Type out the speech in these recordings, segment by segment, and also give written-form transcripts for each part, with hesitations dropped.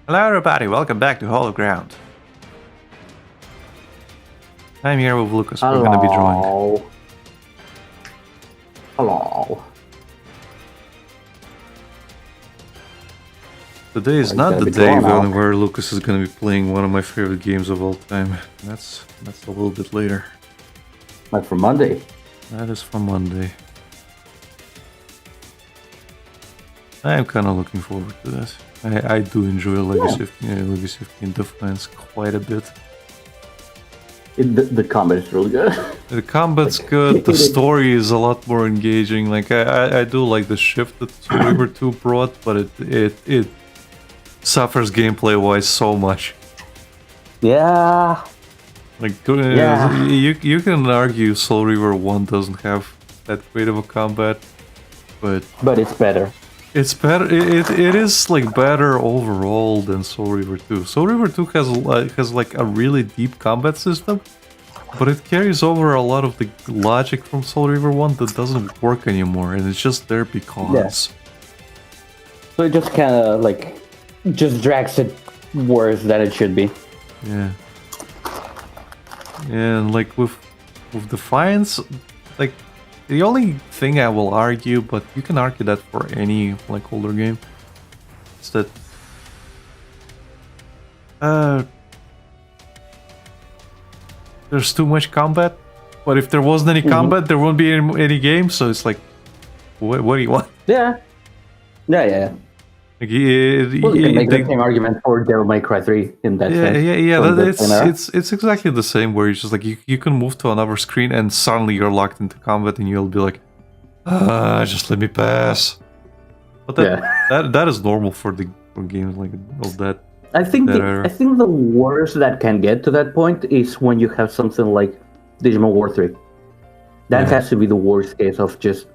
Hello everybody, welcome back to Hollow Ground. I'm here with Lucas, we're gonna be drawing. Hello. Today is not the day where Lucas is gonna be playing one of my favorite games of all time. That's a little bit later. That's for Monday. That is for Monday. I am kind of looking forward to that. I do enjoy Legacy of Defiance quite a bit. The combat is really good. The combat's good, the story is a lot more engaging. Like I do like the shift that Soul Reaver 2 brought, but it suffers gameplay wise so much. Yeah. Like you can argue Soul Reaver 1 doesn't have that great of a combat, but it's better. It's better. It is like better overall than Soul Reaver 2. Soul Reaver 2 has like a really deep combat system, but it carries over a lot of the logic from Soul Reaver 1 that doesn't work anymore, and it's just there because. Yeah. So it just kind of like just drags it worse than it should be. Yeah. And like with Defiance, like. The only thing I will argue, but you can argue that for any like older game, is that there's too much combat. But if there wasn't any combat, there won't be any game. So it's like, what do you want? Yeah. Like, you can make the same argument for Devil May Cry 3 in that sense. It's exactly the same, where you're just like you can move to another screen and suddenly you're locked into combat and you'll be like, just let me pass. But that is normal for games like of that. I think the worst that can get to that point is when you have something like Digimon War 3. That has to be the worst case of just.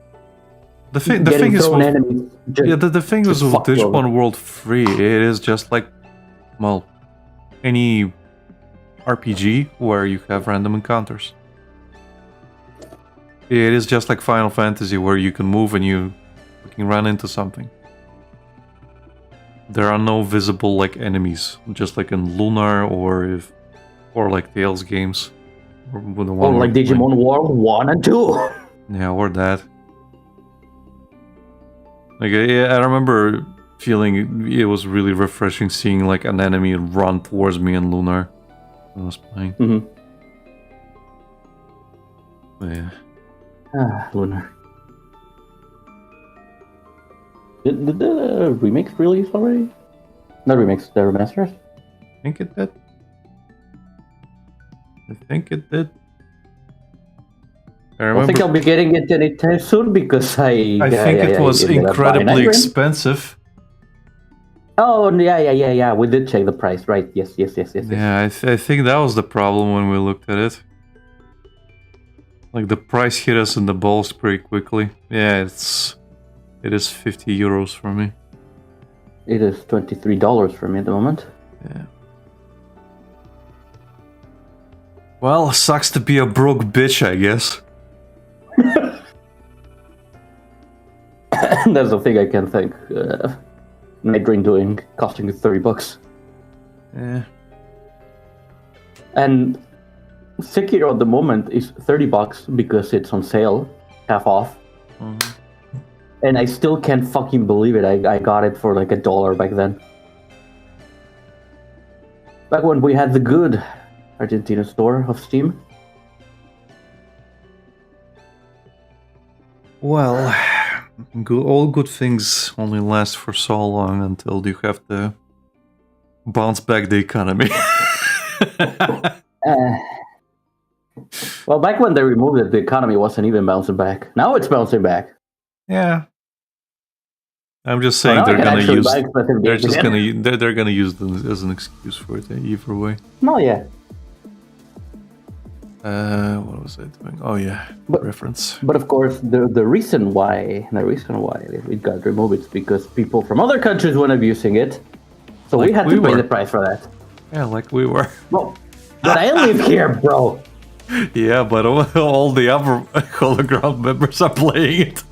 The thing is with Digimon World 3, it is just like, well, any RPG where you have random encounters. It is just like Final Fantasy where you can move and you can run into something. There are no visible like enemies, just like in Lunar or like Tales games. Or like Digimon World 1 and 2. Yeah, or that. Like I remember feeling it was really refreshing seeing like an enemy run towards me in Lunar when I was playing. But yeah. Lunar. Did the remix release already? Not remix, the remasters? I think it did. I think I'll be getting it anytime soon because I think it was incredibly expensive. Oh, yeah. We did check the price, right? Yes. Yeah, I think that was the problem when we looked at it. Like, the price hit us in the balls pretty quickly. Yeah, it is 50 euros for me. It is $23 for me at the moment. Yeah. Well, sucks to be a broke bitch, I guess. That's the thing I can think. Night Drain doing costing you $30. Yeah. And Sekiro at the moment is $30 because it's on sale, half off. And I still can't fucking believe it. I got it for like $1 back then. Back when we had the good Argentina store of Steam. Well, all good things only last for so long until you have to bounce back the economy. Well, back when they removed it, the economy wasn't even bouncing back. Now it's bouncing back. Yeah. I'm just saying they're gonna use them as an excuse for it either way. No, yeah. What was I doing? Oh yeah, reference. But of course, the reason why it got removed is because people from other countries weren't abusing it, so we had to pay the price for that. Yeah, like we were. Well, but I live here, bro. Yeah, but all the other Hollow Ground members are playing it.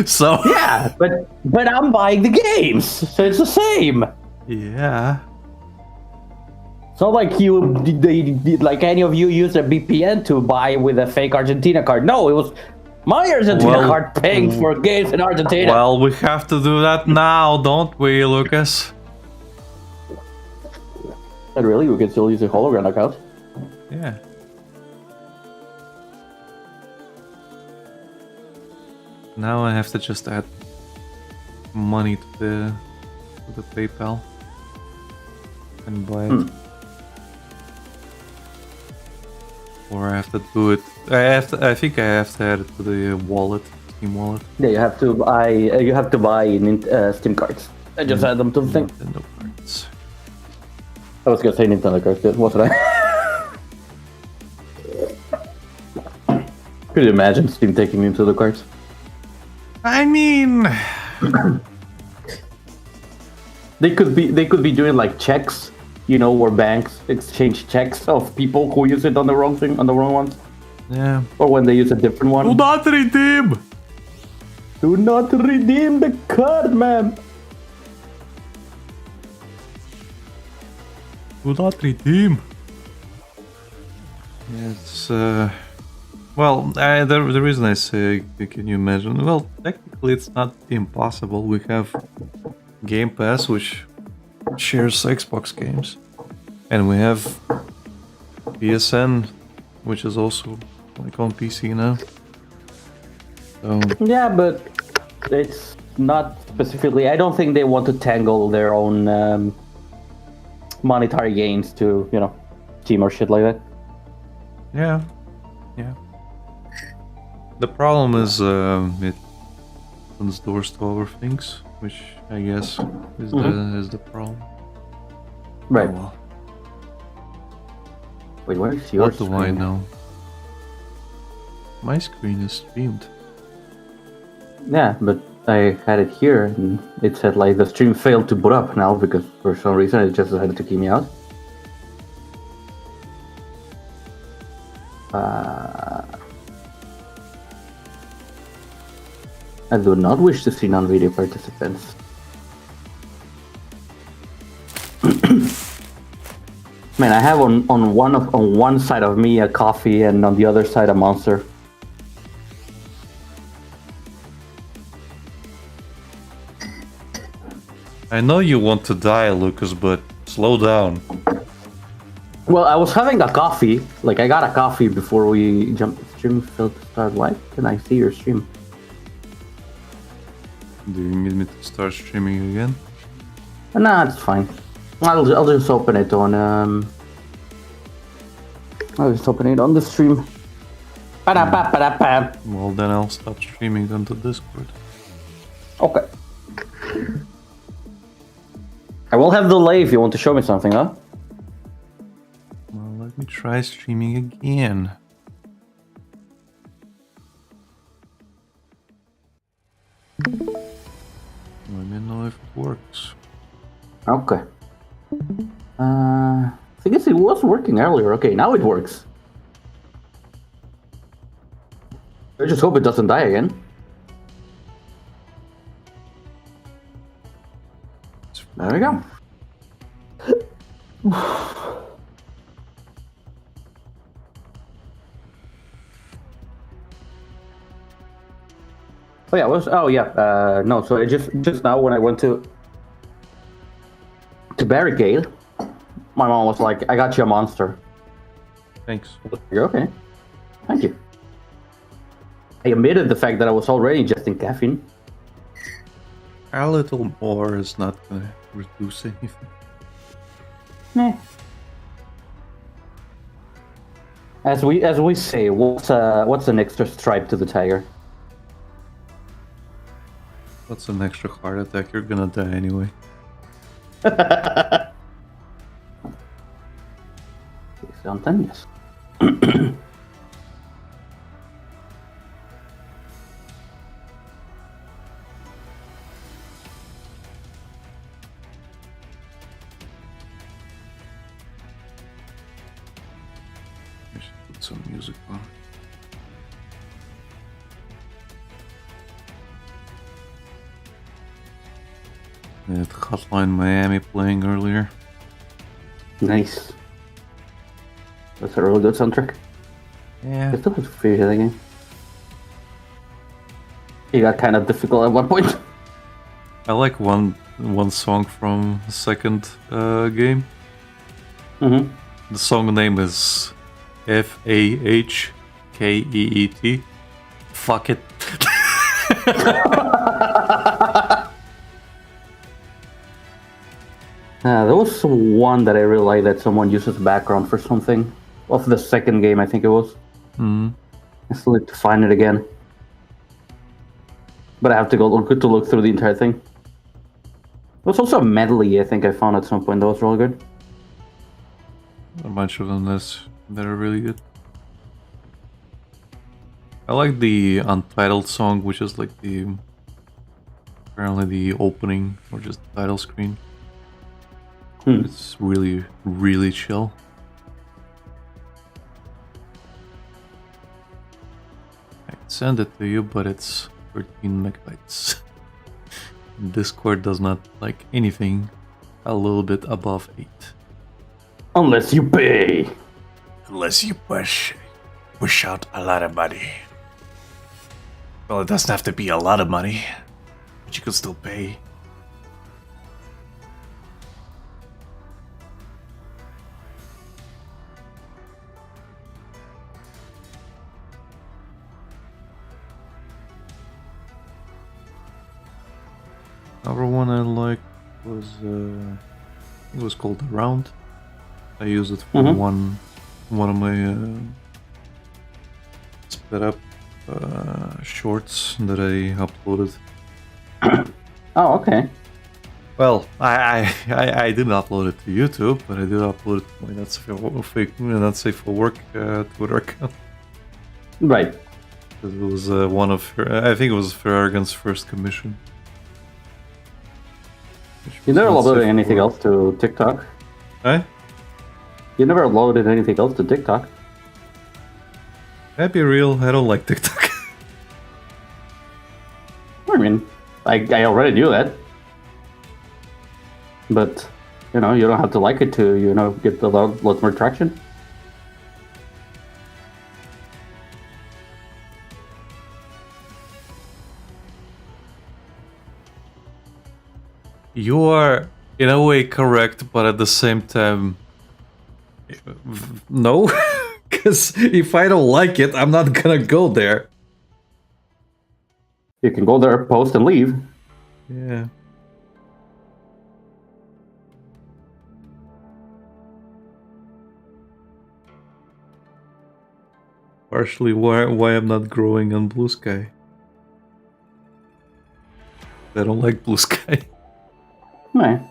So yeah, but I'm buying the games, so it's the same. Yeah. not like like any of you used a VPN to buy with a fake Argentina card. No, it was my Argentina card paying for games in Argentina. Well, we have to do that now, don't we, Lucas? And really, we can still use a hologram account. Yeah. Now I have to just add money to the PayPal and buy it. Or I have to do it. I think I have to add it to the wallet, Steam wallet. Yeah, you have to buy Steam cards. I just add them to the thing. Nintendo cards. I was gonna say Nintendo cards, wasn't I? Could you imagine Steam taking Nintendo cards? I mean, they could be doing like checks, where banks exchange checks of people who use it on the wrong thing, on the wrong ones. Yeah. Or when they use a different one. Do not redeem! Do not redeem the card, man! Do not redeem! It's, well, the reason I say, can you imagine? Well, technically it's not impossible. We have Game Pass, which shares Xbox games. And we have PSN, which is also like on PC now. So yeah, but it's not specifically. I don't think they want to tangle their own monetary gains to, Steam or shit like that. yeah. The problem is it opens doors to other things, which I guess is the problem. Right. Oh, well. Wait, where is your What do I screen? know? My screen is streamed. Yeah, but I had it here and it said like the stream failed to boot up now because for some reason it just decided to kick me out. I do not wish to see non-video participants. Man, I have on one side of me a coffee and on the other side a monster. I know you want to die, Lucas, but slow down. Well, I was having a coffee. Like, I got a coffee before we jumped. Stream failed to start. Why can I see your stream? Do you need me to start streaming again? Nah, it's fine. I'll just open it on I'll just open it on the stream. Ba-da-ba-ba-da-ba. Well, then I'll stop streaming onto Discord. Okay. I will have delay if you want to show me something, huh? Well, let me try streaming again. Let me know if it works. Okay. I guess it was working earlier. Okay, now it works. I just hope it doesn't die again. There we go. Oh yeah, no, so I just now when I went to barricade, my mom was like, I got you a monster. Thanks. You're okay. Thank you. I omitted the fact that I was already ingesting caffeine. A little more is not gonna reduce anything. Nah. As we say, what's an extra stripe to the tiger? What's an extra heart attack? You're gonna die anyway. Something, yes. I should put some music on. I had Hotline Miami playing earlier. Nice. That's a really good soundtrack. Yeah. I still have to finish that game. It got kind of difficult at one point. I like one song from the second game. Mm-hmm. The song name is Fahkeet. Fuck it. There was one that I really liked that someone uses background for something. Of the second game, I think it was. Mm. I still need to find it again. But I have to go look through the entire thing. There was also a medley I think I found at some point that was really good. A bunch of them that are really good. I like the Untitled song, which is like apparently the opening or just the title screen. It's really, really chill. I can send it to you, but it's 13 megabytes. Discord does not like anything a little bit above 8. Unless you pay. Unless you push out a lot of money. Well, it doesn't have to be a lot of money, but you can still pay. Another one I liked was it was called Around. I used it for one of my sped up shorts that I uploaded. Oh, okay. Well, I didn't upload it to YouTube, but I did upload it to my Not Safe for Work Twitter account. Right. It was one of I think it was Ferragan's first commission. You never uploaded anything else to TikTok? Eh? You never uploaded anything else to TikTok? I'd be real, I don't like TikTok. I mean, I already knew that. But, you don't have to like it to, get a lot more traction. You are, in a way, correct, but at the same time, no. Because if I don't like it, I'm not gonna go there. You can go there, post, and leave. Yeah. Partially why I'm not growing on Blue Sky. I don't like Blue Sky. Right.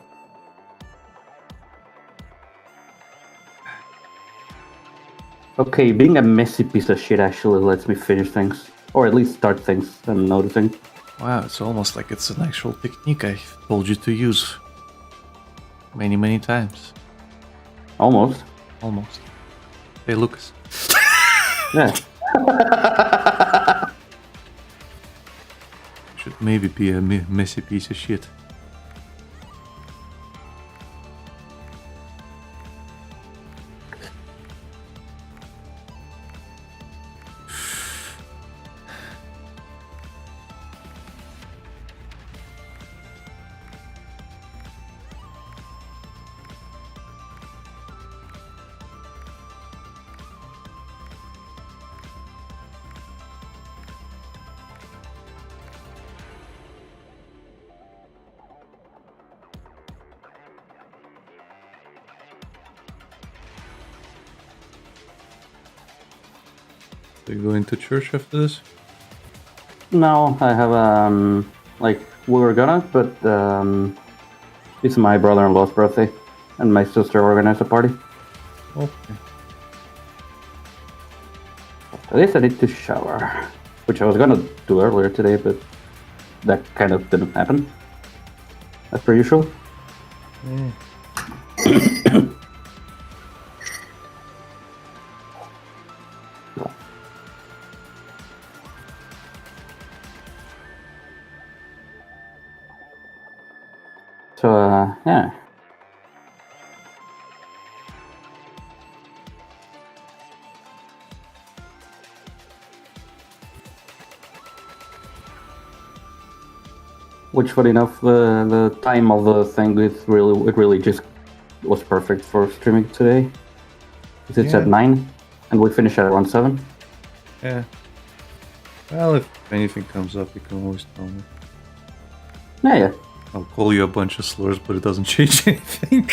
Okay, being a messy piece of shit actually lets me finish things. Or at least start things I'm noticing. Wow, it's almost like it's an actual technique I told you to use. Many, many times. Almost. Almost. Hey, Lucas. Yeah. Should maybe be a messy piece of shit. Are you going to church after this? No, I have we were gonna, but it's my brother-in-law's birthday, and my sister organized a party. Okay. At least I need to shower, which I was gonna do earlier today, but that kind of didn't happen, as per usual. So, yeah. Which, funny enough, the time of the thing it really just was perfect for streaming today. It's at 9, and we finish at around 7. Yeah. Well, if anything comes up, you can always tell me. Yeah. I'll call you a bunch of slurs, but it doesn't change anything.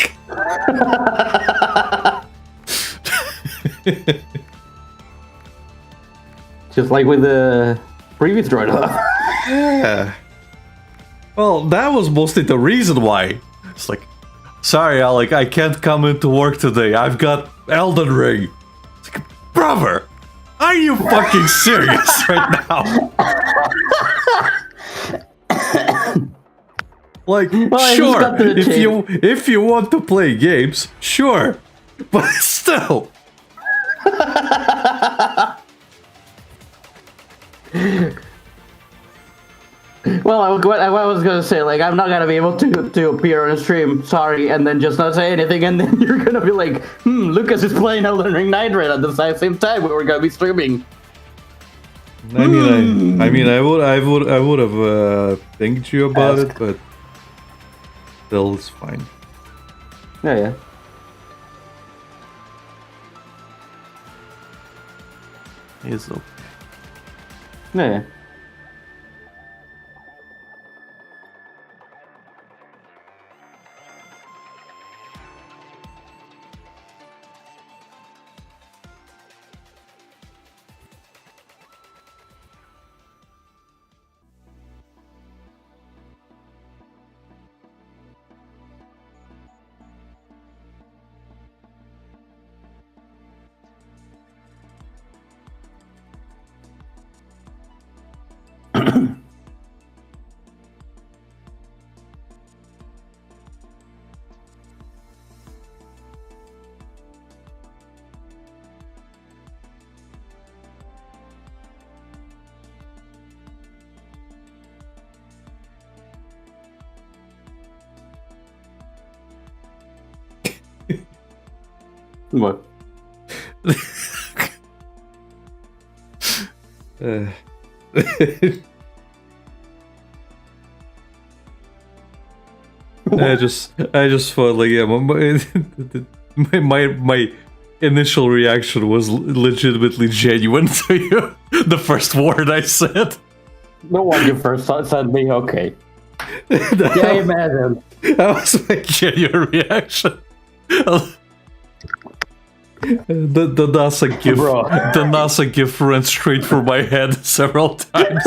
Just like with the previous droid. Yeah. Well, that was mostly the reason why. It's like, sorry, Alec, I can't come into work today. I've got Elden Ring. It's like, brother, are you fucking serious right now? Like, Well, sure, if you want to play games, sure, but still. Well, I was gonna say, like, I'm not gonna be able to appear on a stream, sorry, and then just not say anything, and then you're gonna be like, Lucas is playing Elden Ring Night Raid at the same time we were gonna be streaming. I mean, I would have thanked you about it, but still, it's fine. Yeah. It's okay. Yeah. What? I just thought like, yeah, my initial reaction was legitimately genuine to you. The first word I said. The one you first said me, okay. Yeah, imagine. That was my genuine reaction. The NASA gif, the NASA gif ran straight through my head several times.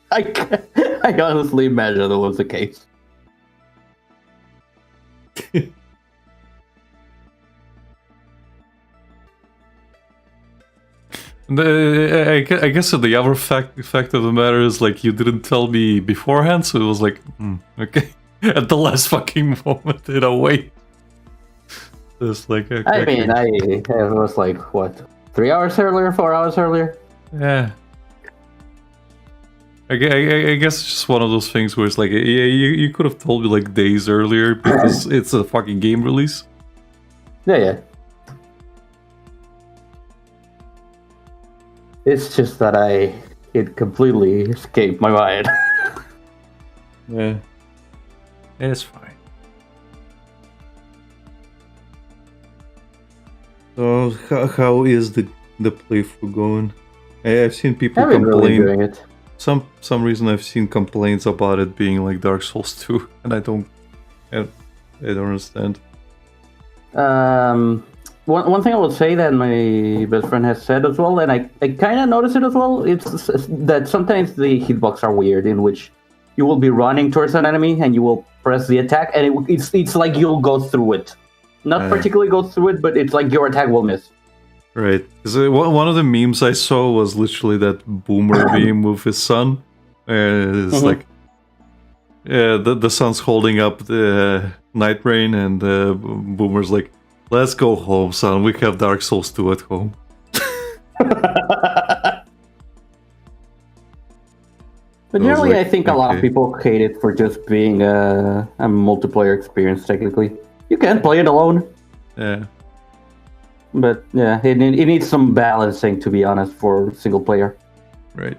I honestly imagine that was the case. I guess the other fact of the matter is, like, you didn't tell me beforehand, so it was like, okay. At the last fucking moment, in a way. It's like, okay. I mean, it was like, what, 3 hours earlier, 4 hours earlier? Yeah. I guess it's just one of those things where it's like, you could have told me like days earlier because it's a fucking game release. Yeah. It's just that it completely escaped my mind. Yeah. It's fine. So how is the playthrough going? I've seen people complain. Really doing it. Some reason I've seen complaints about it being like Dark Souls 2, and I don't understand. One thing I would say that my best friend has said as well, and I kind of noticed it as well, it's that sometimes the hitbox are weird, in which you will be running towards an enemy and you will press the attack, and it's like you'll go through it. Not particularly go through it, but it's like your attack will miss. Right, because one of the memes I saw was literally that Boomer meme with his son. It's like, yeah, the son's holding up the Night Rain, and Boomer's like, "Let's go home, son. We have Dark Souls 2 at home." But generally, I think a lot of people hate it for just being a multiplayer experience. Technically, you can play it alone. Yeah. But yeah, it needs some balancing, to be honest, for single player. Right.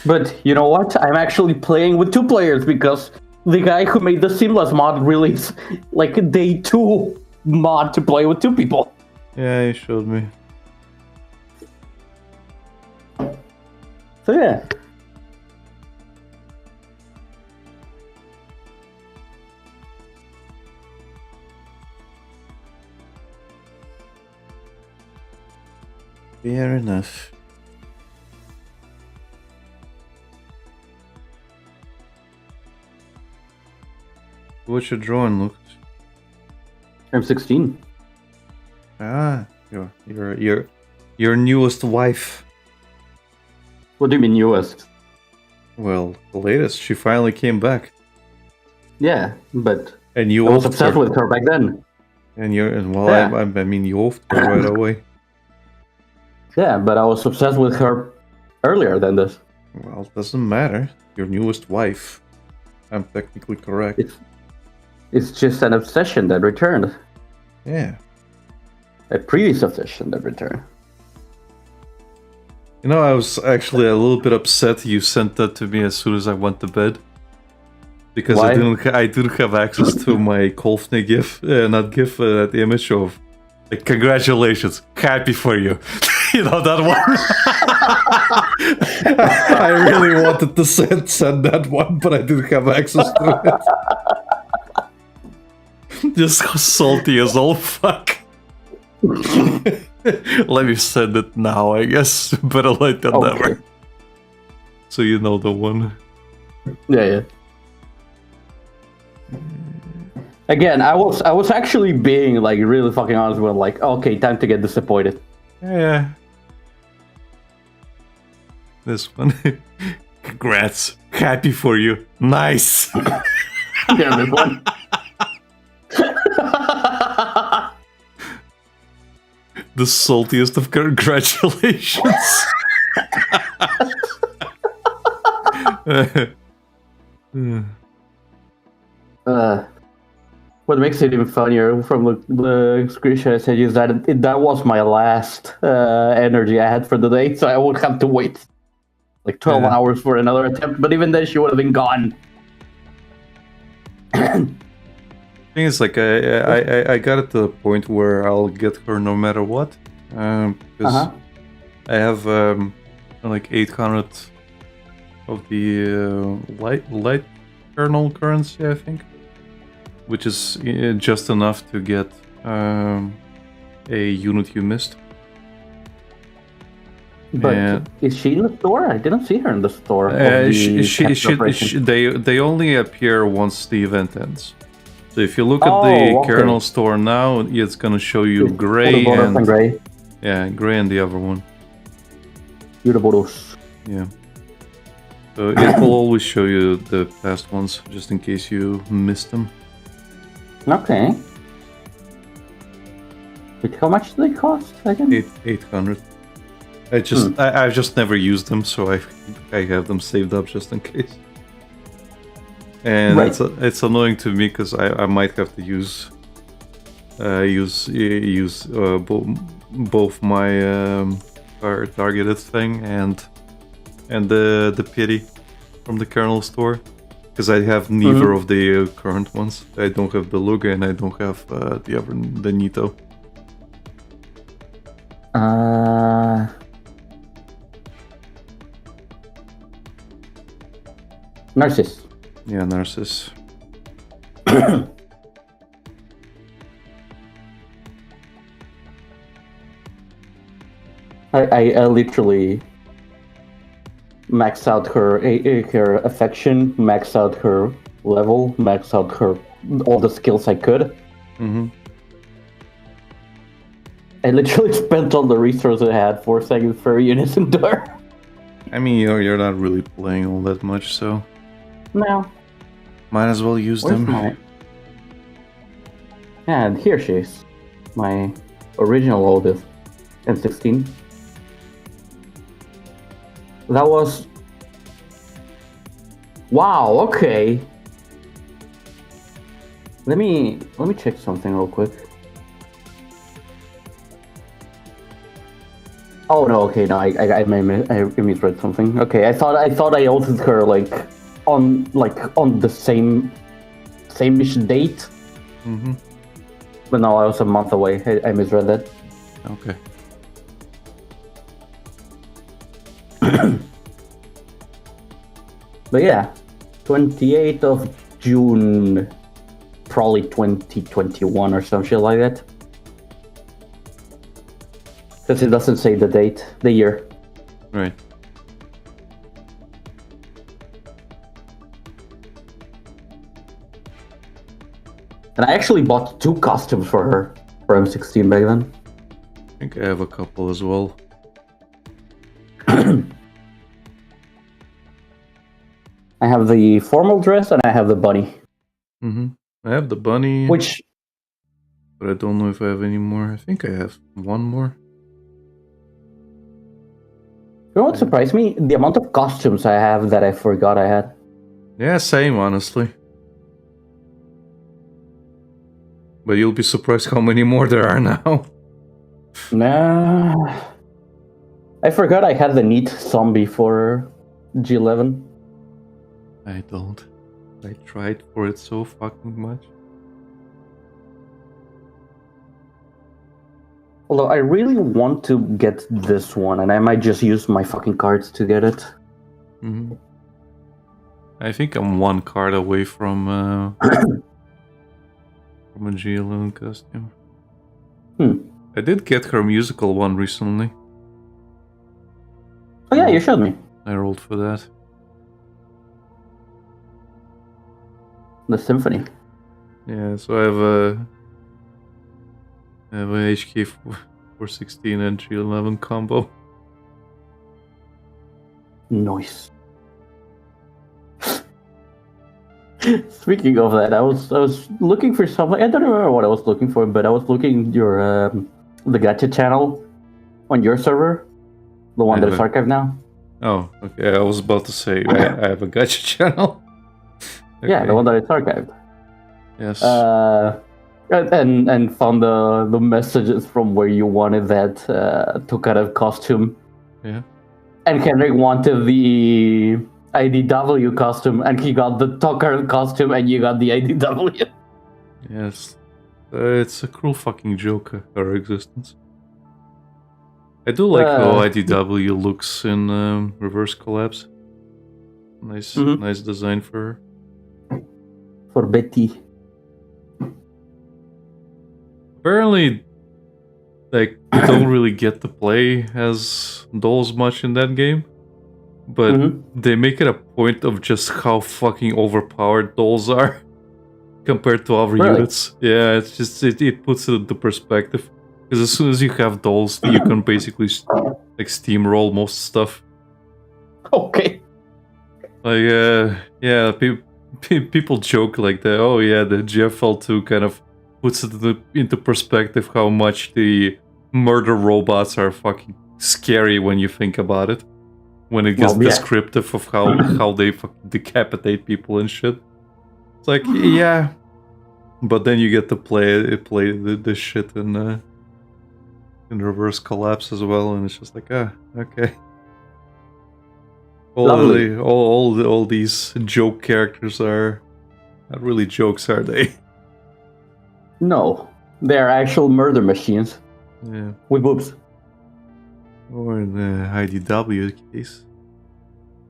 But you know what? I'm actually playing with 2 players because the guy who made the seamless mod released like a day 2 mod to play with 2 people. Yeah, you showed me. So yeah. Fair enough. What's your drawing, Lucas? I'm 16. Ah, your newest wife. What do you mean newest? Well, the latest. She finally came back, Yeah, but and you I was offed obsessed her. with her back then. Yeah. I mean, you offed her right away. Yeah, but I was obsessed with her earlier than this. Well, it doesn't matter. Your newest wife. I'm technically correct. It's just an obsession that returned. Yeah. A previous obsession that returned. You know, I was actually a little bit upset you sent that to me as soon as I went to bed. Because Why? I didn't have access to my Kolfne GIF, not GIF, that image of, like, congratulations, happy for you. You know, that one? I really wanted to send that one, but I didn't have access to it. Just salty as all fuck. Let me send it now, I guess. Better late than never. So you know the one. Yeah. Again, I was actually being like really fucking honest with like, okay, time to get disappointed. Yeah. This one. Congrats. Happy for you. Nice. Yeah, this one. The saltiest of congratulations. What makes it even funnier from the screenshot I sent you is that that was my last energy I had for the day, so I would have to wait like 12 hours for another attempt. But even then, she would have been gone. Thing is, like, I got it to the point where I'll get her no matter what, because I have like 800 of the light kernel currency, I think, which is just enough to get a unit you missed. But is she in the store? I didn't see her in the store. They only appear once the event ends. So if you look at the kernel store now, it's gonna show you gray and gray. Yeah, gray and the other one. Uroboros. Yeah. So it will always show you the past ones, just in case you missed them. Okay. But how much do they cost again? 800. I've just never used them, so I have them saved up just in case. And it's annoying to me because I might have to use both my targeted thing and the pity from the kernel store, because I have neither of the current ones. I don't have the Luga and I don't have the Nito. Narcissus. Yeah, Narcissus. I literally maxed out her affection, maxed out her level, maxed out her all the skills I could. Mm-hmm. I literally spent all the resources I had forcing furry units into her. I mean, you're not really playing all that much, so No. might as well use them. And here she is, my original oldest, M16. That was... Wow, okay. Let me check something real quick. Oh no, okay, no, I misread something. Okay, I thought I altered her on the same-ish date, Mm-hmm. but no, I was a month away. I misread that. Okay. But yeah, 28th of June, probably 2021 or some shit like that. Because it doesn't say the date, the year. Right. And I actually bought 2 costumes for her for M16 back then. I think I have a couple as well. I have the formal dress and I have the bunny. Mm-hmm. I have the bunny, Which, but I don't know if I have any more. I think I have one more. you know what surprised me? The amount of costumes I have that I forgot I had. Yeah, same, honestly. But you'll be surprised how many more there are now. Nah. I forgot I had the neat zombie for G11. I don't. I tried for it so fucking much. Although I really want to get this one, and I might just use my fucking cards to get it. Mm-hmm. I think I'm one card away from from a G11 costume. I did get her musical one recently. Oh yeah, you showed me. I rolled for that. The symphony. Yeah, so I have a HK 416 and G11 combo. Nice. Speaking of that, I was looking for something. I don't remember what I was looking for, but I was looking your the gacha channel on your server, the one that is archived now. Oh, okay. I was about to say I have a gacha channel. Okay. Yeah, the one that is archived. Yes. And found the messages from where you wanted that Tokara costume. Yeah. And Henrik wanted the IDW costume, and he got the Tokara costume, and you got the IDW. Yes. It's a cruel fucking joke, her existence. I do like how IDW looks in reverse collapse. Nice design for her. For Betty. Apparently, like, you don't really get to play as dolls much in that game. But they make it a point of just how fucking overpowered dolls are compared to other units. Yeah, it's just it puts it into perspective. Because as soon as you have dolls, you can basically like steamroll most stuff. Okay. Like yeah, people joke like that. Oh yeah, the GFL2 kind of puts it into perspective how much the murder robots are fucking scary when you think about it. When it gets descriptive of how they fucking decapitate people and shit. It's like, yeah. But then you get to play this shit in reverse collapse as well, and it's just like, okay. All these joke characters are not really jokes, are they? No. They're actual murder machines. Yeah. With boobs. Or in the IDW case,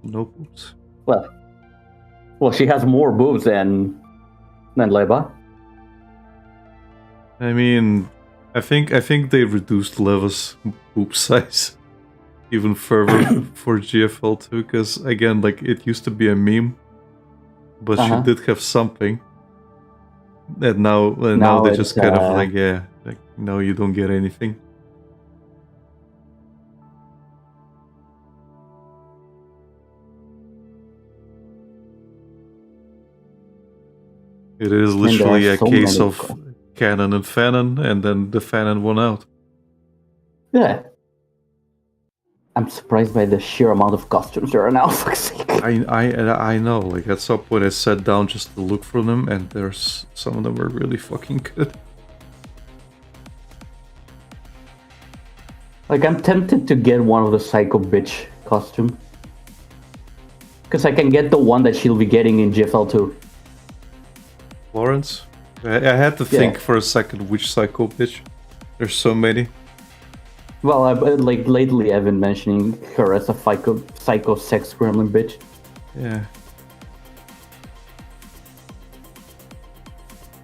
no boobs. Well, she has more boobs than Leva. I mean, I think they reduced Leva's boob size even further for GFL2, because again, like, it used to be a meme, but she did have something, and now they just kind of like, yeah, like, no, you don't get anything. It is literally a case of canon and fanon, and then the fanon won out. Yeah. I'm surprised by the sheer amount of costumes there are now. For fuck's sake. I know. Like at some point, I sat down just to look for them, and there's some of them are really fucking good. Like I'm tempted to get one of the Psycho Bitch costume. Because I can get the one that she'll be getting in GFL 2. Lawrence, I had to think for a second which Psycho Bitch. There's so many. Well, like lately I've been mentioning her as a psycho sex gremlin bitch. Yeah.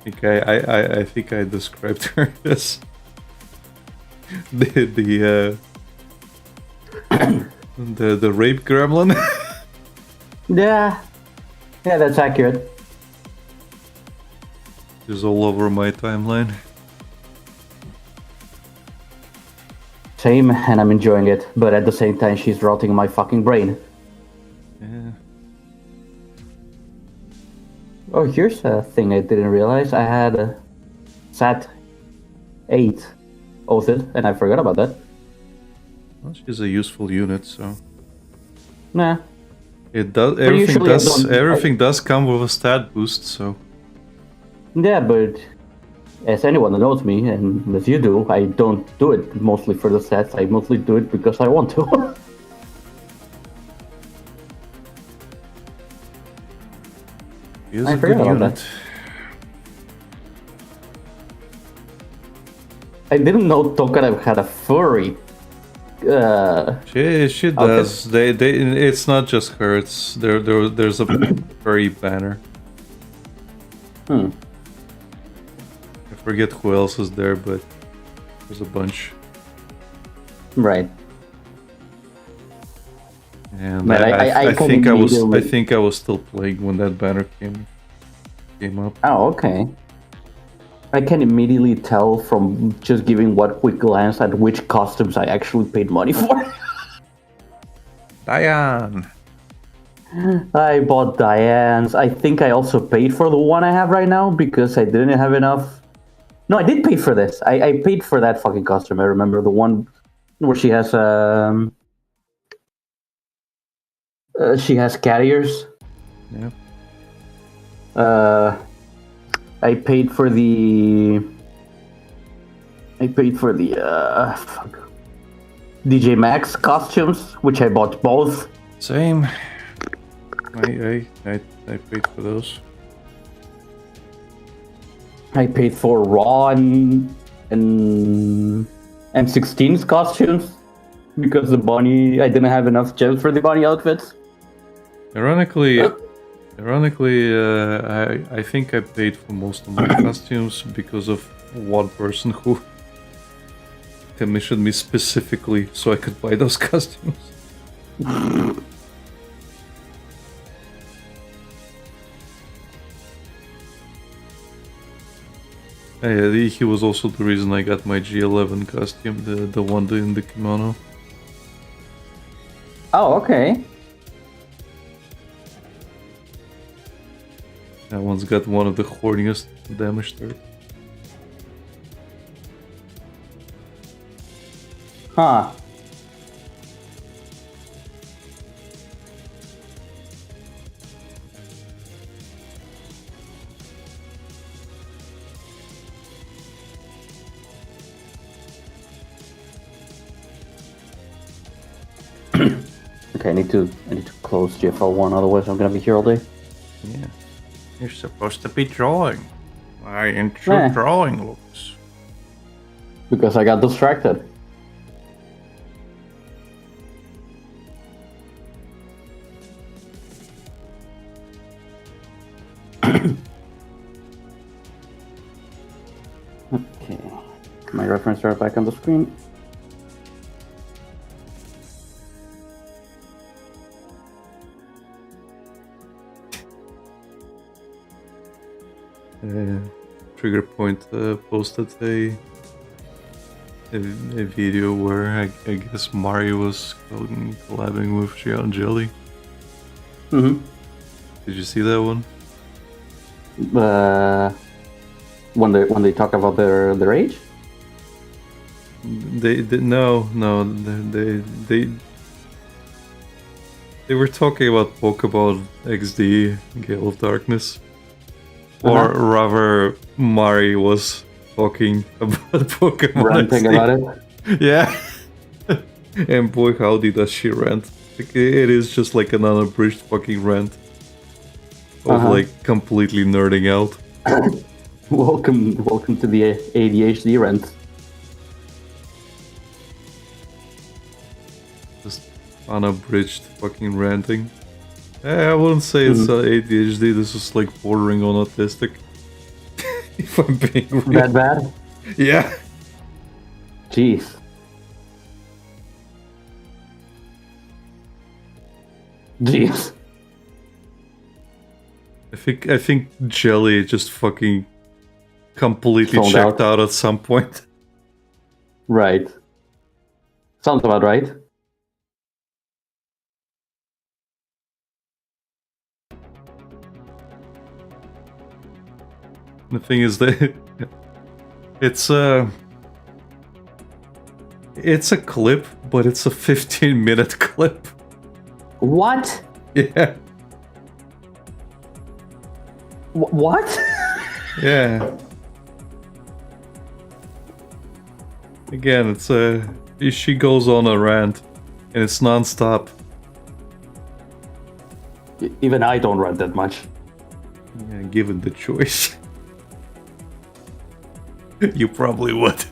I think I described her as the rape gremlin. Yeah, that's accurate. She's all over my timeline. Same, and I'm enjoying it, but at the same time she's rotting my fucking brain. Yeah. Oh, here's a thing I didn't realize. I had a SAT 8 oathed, and I forgot about that. Well, she's a useful unit, so Nah. it does usually everything does come with a stat boost, so Yeah, but as anyone that knows me, and as you do, I don't do it mostly for the stats. I mostly do it because I want to. she's I a forgot good about unit. that. I didn't know Tokarev had a furry. She does. They it's not just her. It's there's a furry banner. I forget who else is there, but there's a bunch. Right. And Man, I can think I immediately- think I was still playing when that banner came up. Oh, okay. I can immediately tell from just giving one quick glance at which costumes I actually paid money for. Diane. I bought Diane's. I think I also paid for the one I have right now because I didn't have enough. No, I did pay for this. I paid for that fucking costume. I remember the one where she has carriers. Yeah. I paid for the DJ Maxx costumes, which I bought both. Same. I paid for those. I paid for Raw and M16's costumes because the bunny, I didn't have enough gems for the bunny outfits. Ironically, I think I paid for most of my costumes because of one person who commissioned me specifically so I could buy those costumes. He was also the reason I got my G11 costume, the one in the kimono. Oh, okay. That one's got one of the horniest damage there. Huh. Okay, I need to close GFL 1, otherwise I'm gonna be here all day. Yeah. You're supposed to be drawing. Why ain't Yeah. drawing looks? Because I got distracted. Okay. My reference are back on the screen. Trigger Point posted a video where I guess Mario was collabing with Giant Jelly. Mm-hmm. Did you see that one? When they talk about their age? They They were talking about Pokemon XD, Gale of Darkness. Or rather, Mari was talking about Pokemon Ranting XD. about it. Yeah. And boy, howdy does she rant. Like, it is just like an unabridged fucking rant. Of like completely nerding out. Welcome to the ADHD rant. Just unabridged fucking ranting. I wouldn't say it's ADHD, this is like bordering on autistic. If I'm being real. That bad? Yeah. Jeez. Jeez. I think Jelly just fucking completely Sold checked out at some point. Right. Sounds about right. The thing is that it's a clip, but it's a 15-minute clip. What? Yeah. What? Yeah. Again, it's she goes on a rant, and it's non-stop. Even I don't run that much. Yeah, given the choice. You probably would.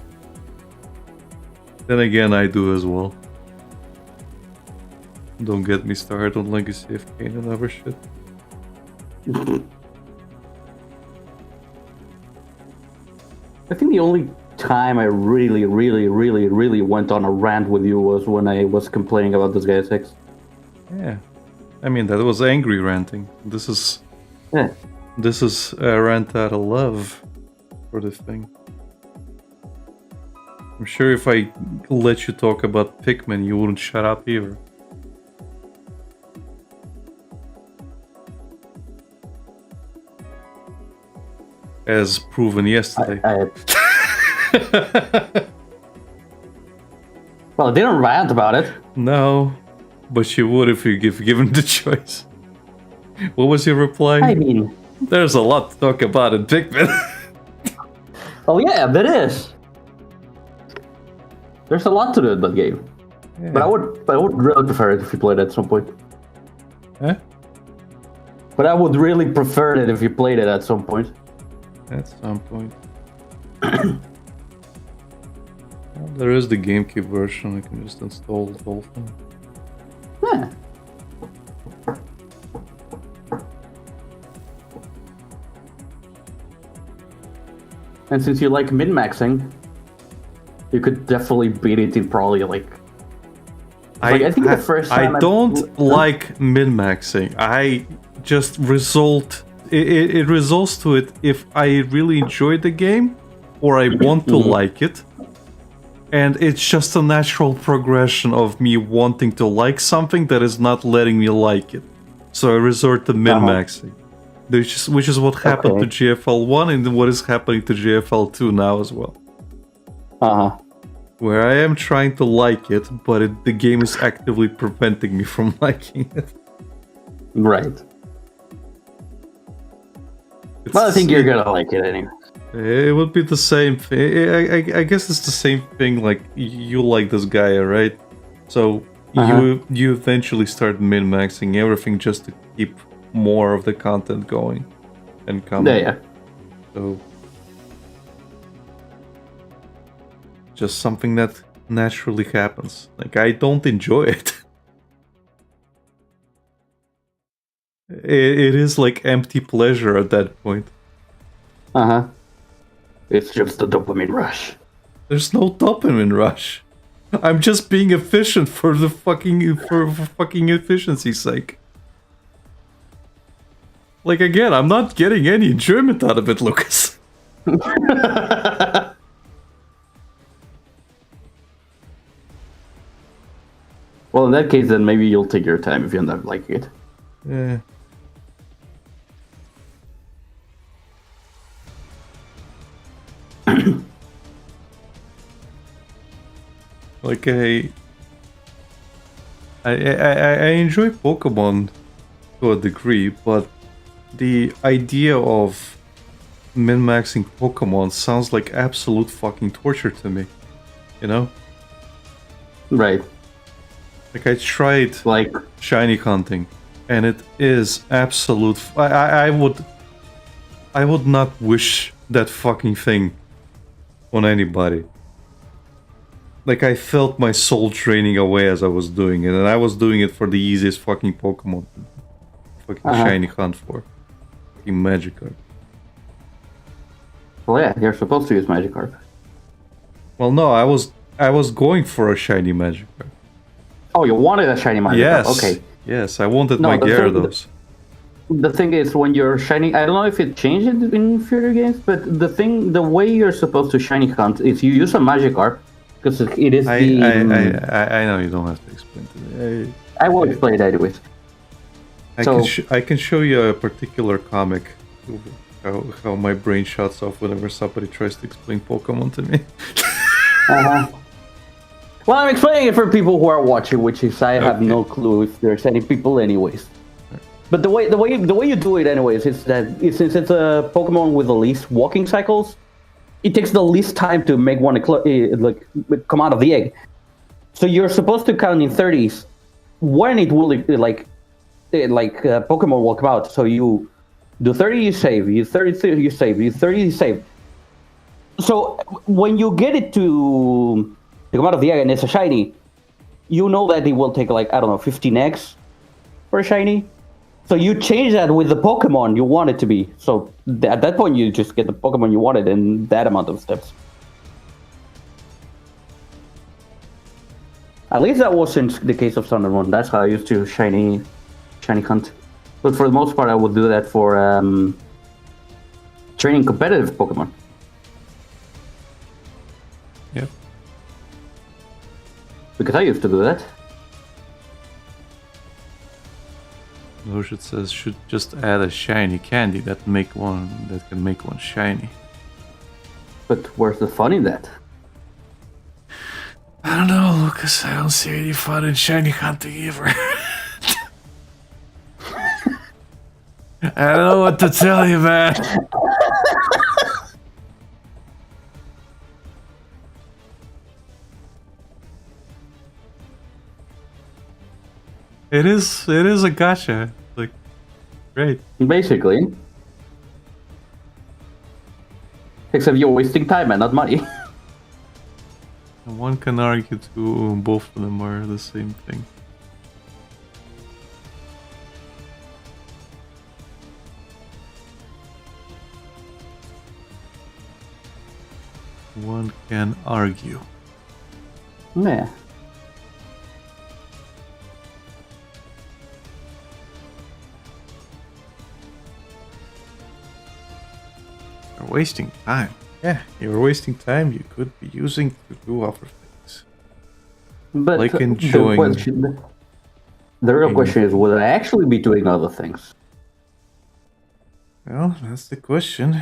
Then again, I do as well. Don't get me started on Legacy of Kain and other shit. I think the only time I really went on a rant with you was when I was complaining about this guy 6. Yeah. I mean, that was angry ranting. This is a rant out of love for the thing. I'm sure if I let you talk about Pikmin, you wouldn't shut up either. As proven yesterday. Well, I didn't rant about it. No, but you would if you given the choice. What was your reply? I mean... There's a lot to talk about in Pikmin. Oh yeah, there is. There's a lot to do in that game. Yeah. But I would really prefer it if you played it at some point. Huh? But I would really prefer it if you played it at some point. At some point. Well, there is the GameCube version. I can just install the whole thing. Yeah. And since you like min-maxing, you could definitely beat it in probably like... I think the first time I don't like min-maxing. I just result... It results to it if I really enjoy the game or I want to like it. And it's just a natural progression of me wanting to like something that is not letting me like it. So I resort to min-maxing. Which is what happened to GFL 1 and what is happening to GFL 2 now as well. Where I am trying to like it, but the game is actively preventing me from liking it. Right. Well, I think you're gonna like it anyway. It would be the same thing. I guess it's the same thing. Like you like this guy, right? So you eventually start min-maxing everything just to keep more of the content going and coming. Yeah. So just something that naturally happens. Like I don't enjoy it. It is like empty pleasure at that point. It's just a dopamine rush. There's no dopamine rush. I'm just being efficient for the fucking for fucking efficiency's sake. Like again, I'm not getting any enjoyment out of it, Lucas. Well, in that case, then maybe you'll take your time if you end up liking it. Yeah. Like I enjoy Pokemon to a degree, but the idea of min-maxing Pokemon sounds like absolute fucking torture to me. You know? Right. Like I tried Like, shiny hunting, and it is absolute. I would not wish that fucking thing on anybody. Like I felt my soul draining away as I was doing it, and I was doing it for the easiest fucking Pokemon, fucking shiny hunt for, fucking Magikarp. well, yeah, you're supposed to use Magikarp. Well, no, I was going for a shiny Magikarp. Oh, you wanted a shiny Magikarp? Yes. Okay. Yes, I wanted No, my the thing- Gyarados. The thing is, when you're shiny, I don't know if it changed in future games, but the way you're supposed to shiny hunt is you use a Magikarp because it is I know you don't have to explain to me. I will explain it anyways. I can show you a particular comic. How my brain shuts off whenever somebody tries to explain Pokemon to me. Well, I'm explaining it for people who are watching, which is I have no clue if there's any people, anyways. But the way you do it, anyways, is that since it's a Pokemon with the least walking cycles, it takes the least time to make one like come out of the egg. So you're supposed to count in 30s when it will Pokemon will come out. So you do 30, you save. You 30, you save. You 30, you save. So when you get it to come out of the egg and it's a shiny, you know that it will take like, I don't know, 15 eggs for a shiny. So you change that with the Pokemon you want it to be. So at that point, you just get the Pokemon you wanted in that amount of steps. At least that wasn't the case of Sun and Moon. That's how I used to shiny hunt. But for the most part, I would do that for training competitive Pokemon. Yep. Because I used to do that. Loshit says should just add a shiny candy that can make one shiny. But where's the fun in that? I don't know, Lucas. I don't see any fun in shiny hunting either. I don't know what to tell you, man. It is a gacha. Like, great. Basically. Except you're wasting time and not money. And one can argue too, both of them are the same thing. One can argue. Yeah. You're wasting time. Yeah, you're wasting time you could be using to do other things. But Like enjoying the real question is, would I actually be doing other things? Well, that's the question.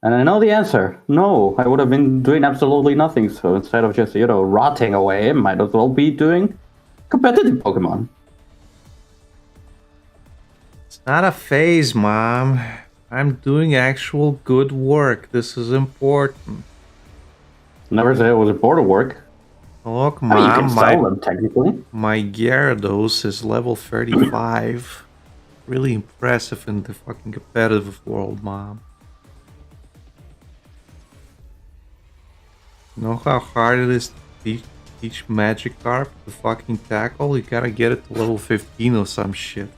And I know the answer. No, I would have been doing absolutely nothing. So instead of just, rotting away, I might as well be doing competitive Pokemon. It's not a phase, Mom. I'm doing actual good work. This is important. Never said it was important work. Look, I mean, you can Mom, sell them, technically. my Gyarados is level 35. Really impressive in the fucking competitive world, Mom. You know how hard it is to teach Magikarp to fucking tackle? You gotta get it to level 15 or some shit.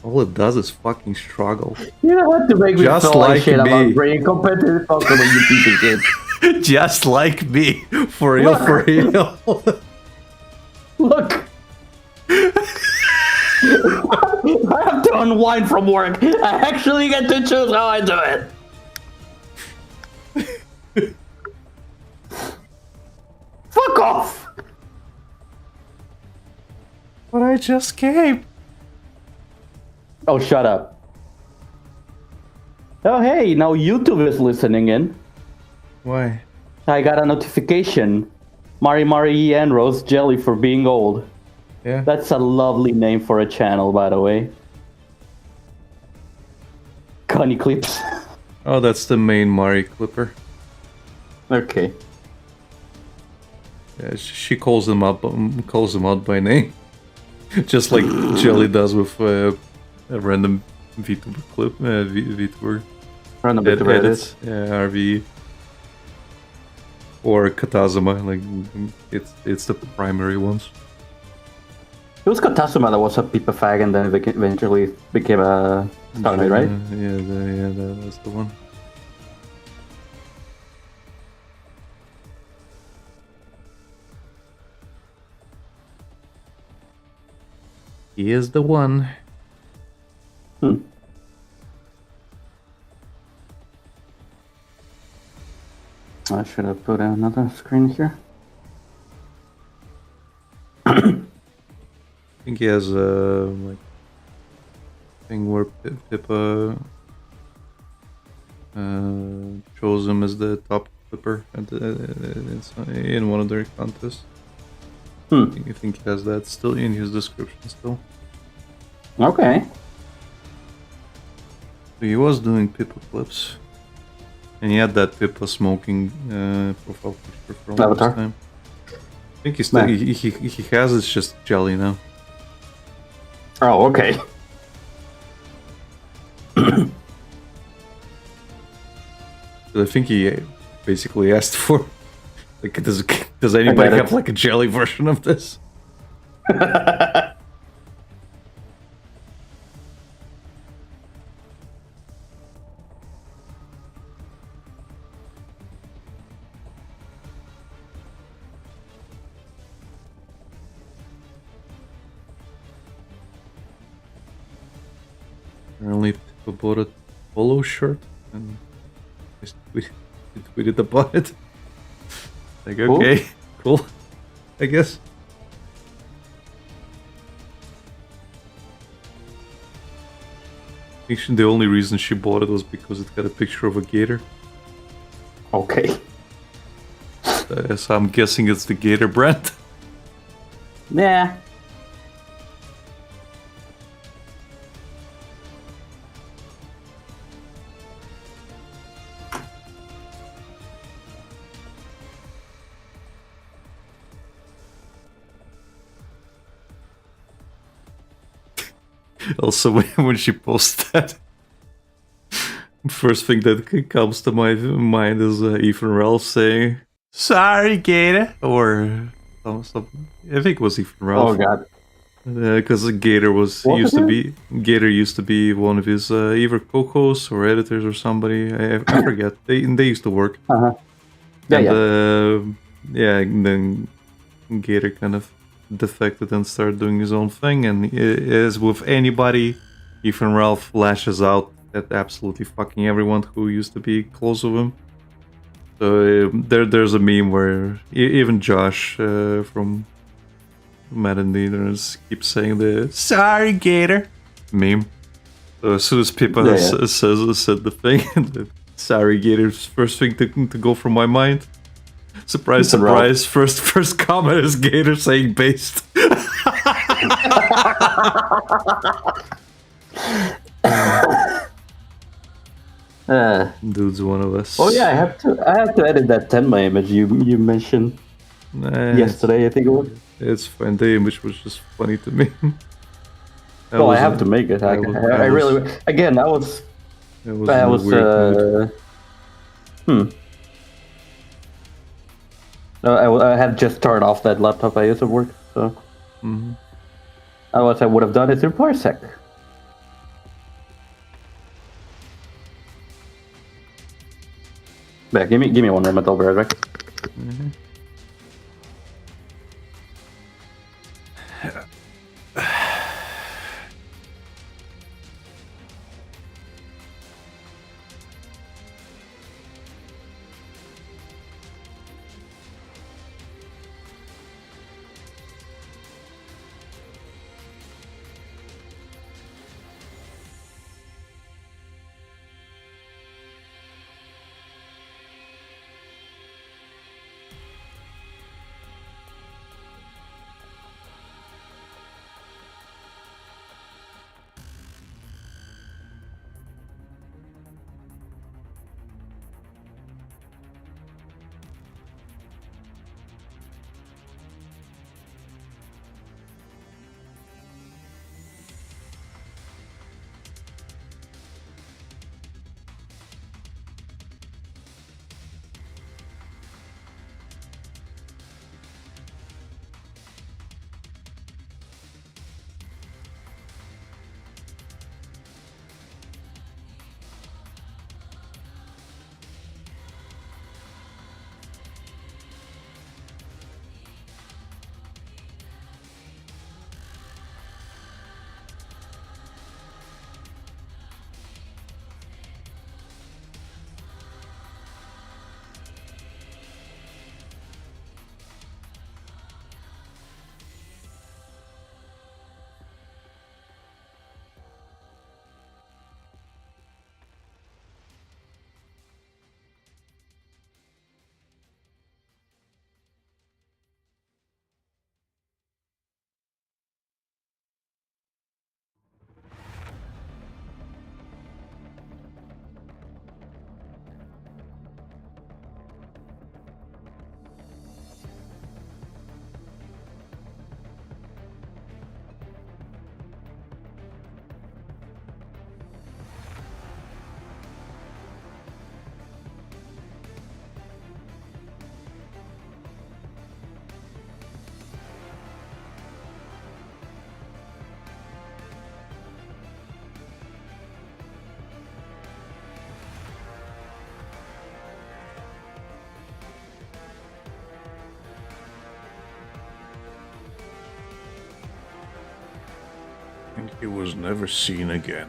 All it does is fucking struggle. You don't have to make me Just feel like like shit me. about bringing competitive Pokemon, you piece of shit. Just like me. For real, for real. Look! I have to unwind from work. I actually get to choose how I do it. Fuck off! But I just came. Oh, shut up. Oh, hey, now YouTube is listening in. Why? I got a notification. Mari and Rose Jelly for being old. Yeah. That's a lovely name for a channel, by the way. Connie Clips. Oh, that's the main Mari clipper. Okay. Yeah, she calls them out by name, just like Jelly does with a random VTuber clip, VTuber Random bit of edits, RV or Katazuma. Like it's the primary ones. It was Katasuma that was a Pipa fag and then eventually became a Starlight, right? That's the one. He is the one. I should have put another screen here. I think he has a like thing where Pippa chose him as the top clipper in one of their contests. I think he has that still in his description still. Okay. So he was doing Pippa clips. And he had that Pippa smoking profile picture for a long Avatar? time. I think he still he has, it's just Jelly now. Oh, okay. I think he basically asked for like does anybody have like a Jelly version of this? Apparently Pippa bought a polo shirt and just tweeted about it. Like, okay, cool, I guess. I think the only reason she bought it was because it had a picture of a gator. Okay. So I'm guessing it's the Gator brand. Yeah. Also, when she posts that, first thing that comes to my mind is Ethan Ralph saying, "Sorry, Gator," or something. I think it was Ethan Ralph. Oh god. Because Gator used to be one of his either co-hosts or editors or somebody. I forget. They used to work. And then Gator kind of defected and started doing his own thing. And as with anybody, Ethan Ralph lashes out at absolutely fucking everyone who used to be close with him. So there's a meme where even Josh from Mad and Leaders keeps saying the "Sorry, Gator" meme. So as soon as Pippa said the thing, the "Sorry, Gator's" first thing to go from my mind. Surprise, surprise! First comment is Gator saying "based." Dude's one of us. Oh yeah, I have to edit that Tenma image you mentioned yesterday. I think it was. It's fine. The image was just funny to me. I have to make it. I really again. I was I had just turned off that laptop I used to work, so otherwise I would have done it in Parsec. Yeah, give me one moment, I'll be right back. And he was never seen again.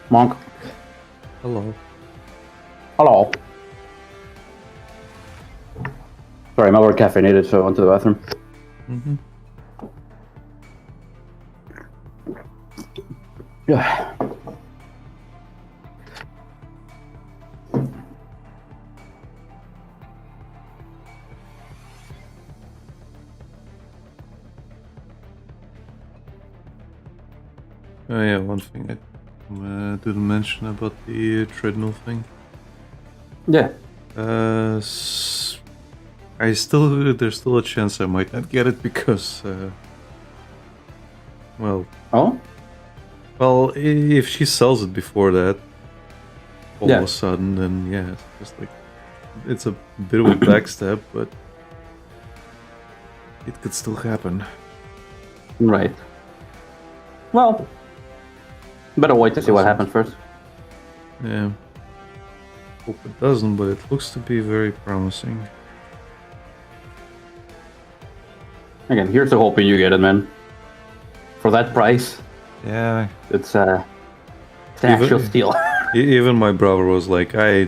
Monk. Hello. Hello. Sorry, I'm a little caffeinated, so I went to the bathroom. Mm-hmm. Yeah. Oh yeah, one thing I didn't mention about the treadmill thing. Yeah. There's still a chance I might not get it because, well, if she sells it before that, all of a sudden, then yeah, it's just like, it's a bit of a backstab, but it could still happen. Right. Well, better wait to see what happens first. Yeah. Hope it doesn't, but it looks to be very promising. Again, here's to hoping you get it, man. For that price, Yeah. it's an actual steal. Even my brother was like, I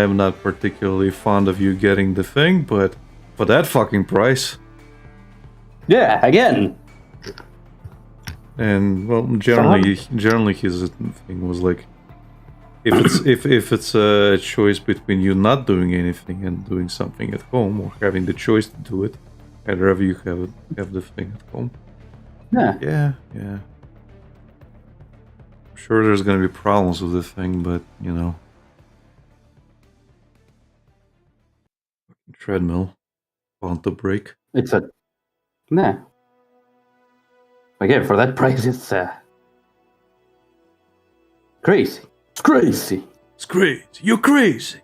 am not particularly fond of you getting the thing, but for that fucking price. Yeah, again. And well, generally his thing was like, if it's a choice between you not doing anything and doing something at home, or having the choice to do it, I'd rather you have the thing at home. Yeah. Yeah. I'm sure there's gonna be problems with the thing, but you know, fucking treadmill, bound to break. It's a Again, for that price, it's crazy. It's crazy. It's crazy. You're crazy.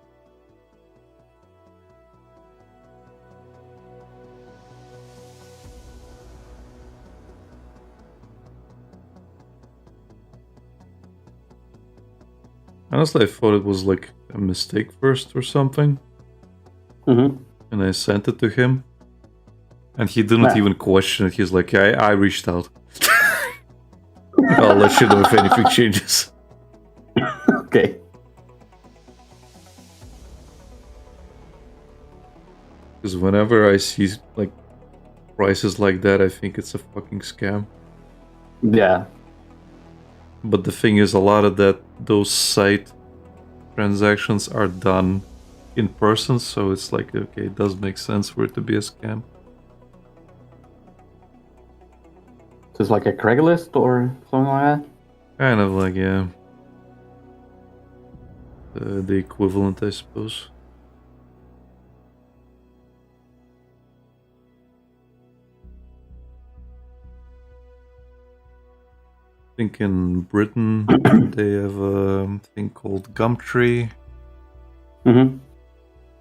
Honestly, I thought it was like a mistake first or something. Mm-hmm. And I sent it to him. And he didn't even question it. He's like, I reached out. I'll let you know if anything changes. Okay. Because whenever I see like prices like that, I think it's a fucking scam. Yeah. But the thing is, a lot of those site transactions are done in person, so it's like, okay, it does make sense for it to be a scam. Just like a Craigslist or something like that? Kind of like, yeah. The equivalent, I suppose. I think in Britain they have a thing called Gumtree. Mm-hmm.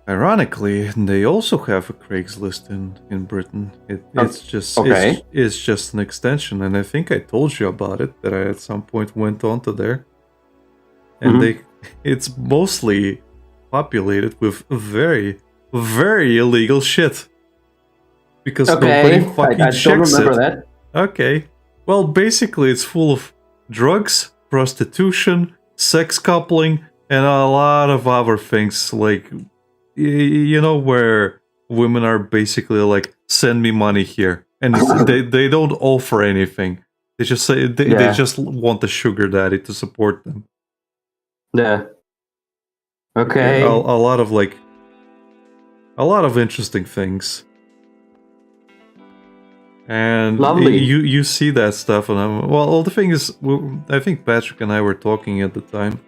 Ironically, they also have a Craigslist in Britain. It's just it's just an extension, and I think I told you about it, that I at some point went onto there, and it's mostly populated with very, very illegal shit because nobody fucking I checks don't remember it. that. Okay, well, basically, it's full of drugs, prostitution, sex coupling, and a lot of other things like. You know, where women are basically like, send me money here, and they don't offer anything. They just say they just want the sugar daddy to support them. Yeah. Okay. A lot of interesting things. And lovely. You see that stuff, and the thing is, I think Patrick and I were talking at the time,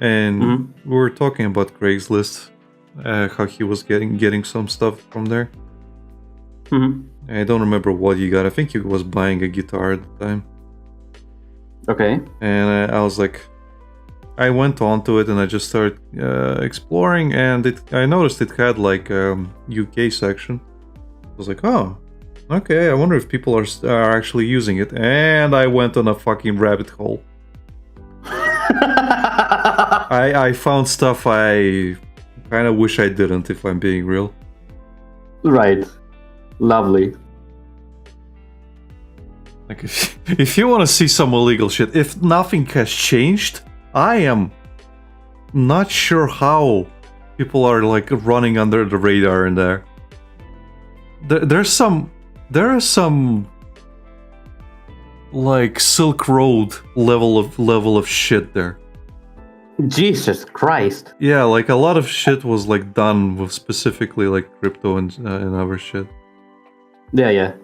and we were talking about Craigslist. How he was getting some stuff from there. I don't remember what he got. I think he was buying a guitar at the time. Okay. And I was like, I went onto it and I just started exploring, and I noticed it had like UK section. I was like, oh, Okay, I wonder if people are actually using it. And I went on a fucking rabbit hole. I found stuff I kind of wish I didn't, if I'm being real. Right. Lovely. Like, if you want to see some illegal shit, if nothing has changed, I am not sure how people are like running under the radar in there. There are some like Silk Road level of shit there. Jesus Christ. Yeah, like a lot of shit was like done with specifically like crypto and other shit. Yeah.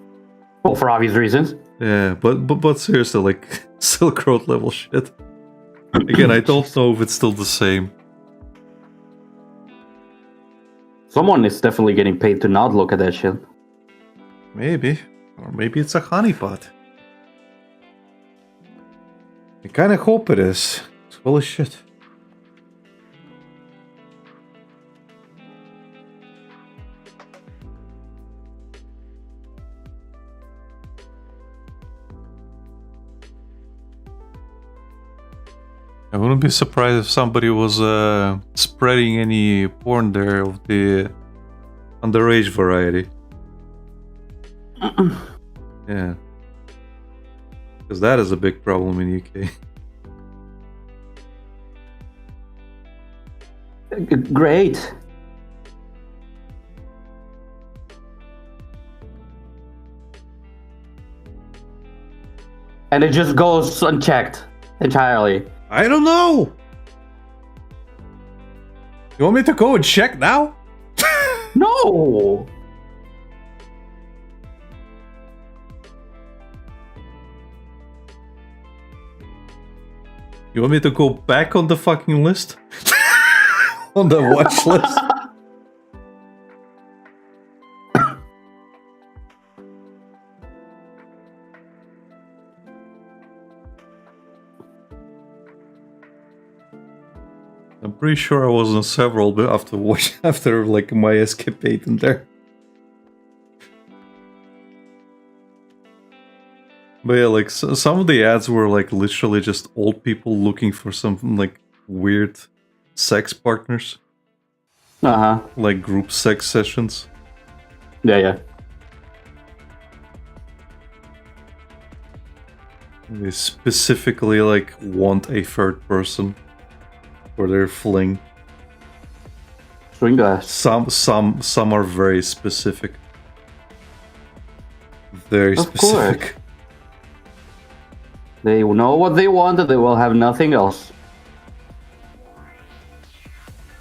Well, for obvious reasons. Yeah, but seriously, like Silk Road level shit. Again, I don't know if it's still the same. Someone is definitely getting paid to not look at that shit. Maybe. Or maybe it's a honeypot. I kinda hope it is. It's full of shit. I wouldn't be surprised if somebody was spreading any porn there of the underage variety. Yeah. Because that is a big problem in UK. Great. And it just goes unchecked entirely. I don't know! You want me to go and check now? No! You want me to go back on the fucking list? On the watch list? I'm pretty sure I was on several, but after like my escapade in there. But yeah, like some of the ads were like literally just old people looking for some like weird sex partners. Uh-huh. Like group sex sessions. Yeah. They specifically like want a third person for their fling. Swing glass. Some are very specific. Very specific. Course. They know what they want and they will have nothing else.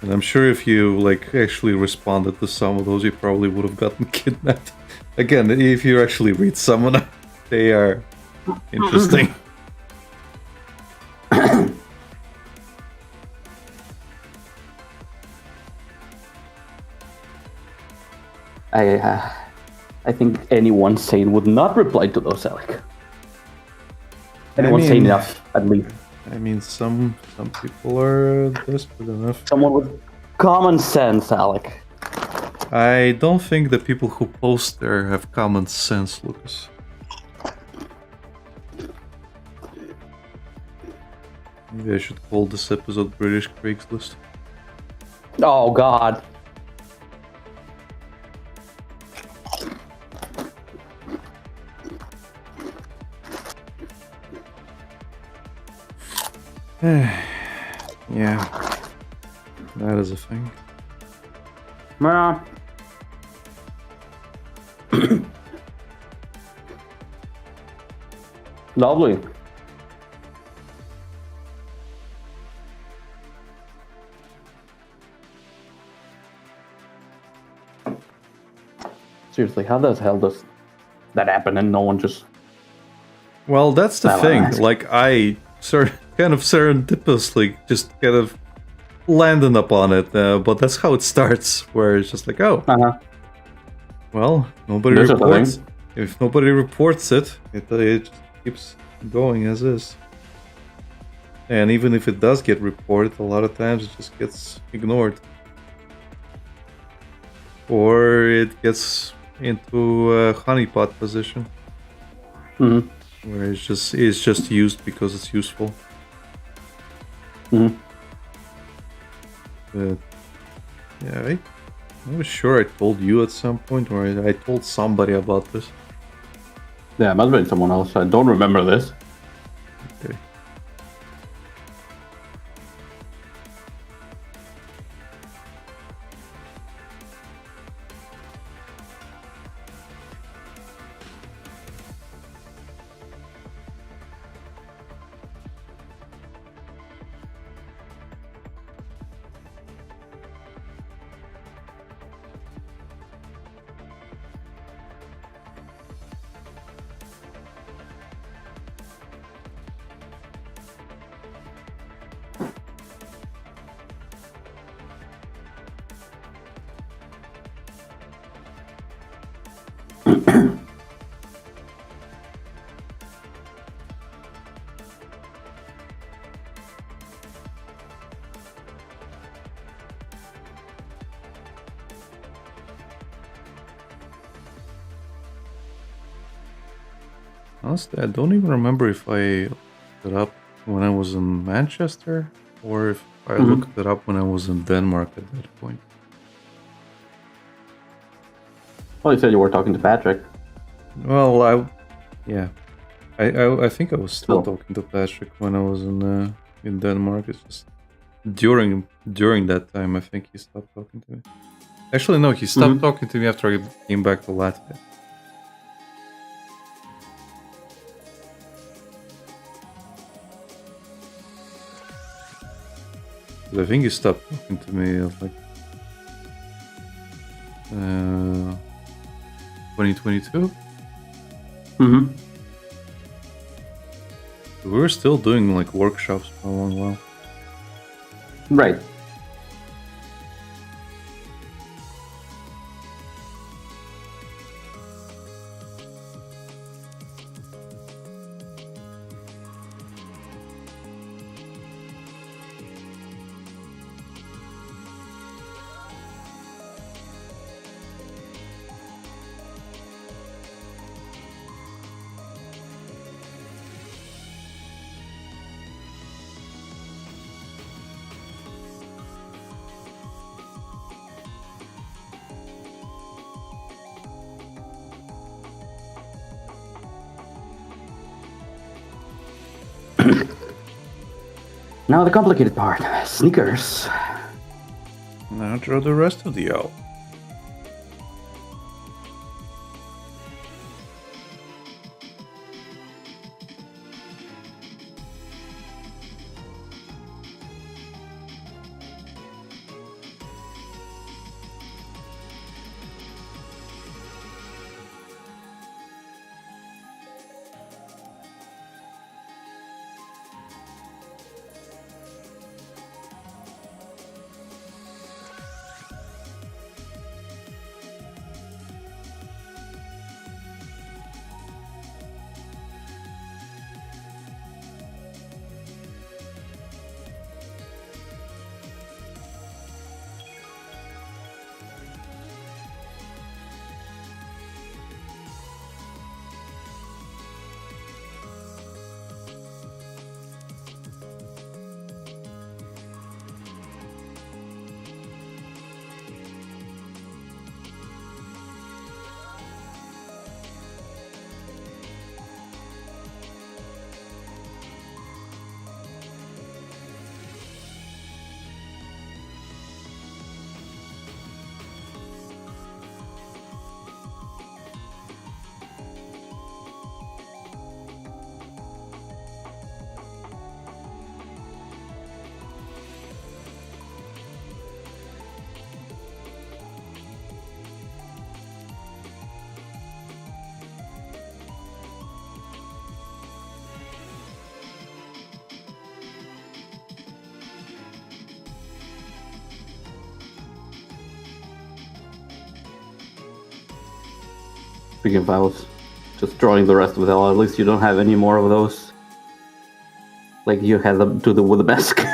And I'm sure if you like actually responded to some of those, you probably would have gotten kidnapped. Again, if you actually read some of them, they are interesting. I think anyone sane would not reply to those, Alec. Anyone sane enough, at least. I mean, some people are desperate enough. Someone with common sense, Alec. I don't think the people who post there have common sense, Lucas. Maybe I should call this episode British Craigslist. Oh, God. Yeah, that is a thing. Yeah. Lovely. Seriously, how the hell does that happen and no one just... Well, that's the thing. Like, I kind of serendipitously just kind of landed upon it, but that's how it starts, where it's just like, oh, well, nobody reports. If nobody reports it, it just keeps going as is. And even if it does get reported, a lot of times it just gets ignored. Or it gets into a honeypot position Mm-hmm. where it's just used because it's useful. Mm-hmm. But yeah, I was sure I told you at some point, or I told somebody about this. Yeah, it must have been someone else. I don't remember this. Okay. Honestly, I don't even remember if I looked it up when I was in Manchester or if I Mhm. looked it up when I was in Denmark at that point. Well, you said you were talking to Patrick. Well, yeah, I think I was still Oh. talking to Patrick when I was in Denmark. It's just during that time, I think he stopped talking to me. Actually, no, he stopped Mhm. talking to me after I came back to Latvia. I think he stopped talking to me like 2022. Mm-hmm. We were still doing like workshops for a long while. Right. Now the complicated part. Sneakers. Now draw the rest of the owl. Speaking of vowels, just drawing the rest of the L. At least you don't have any more of those. Like you had them to the with the mask.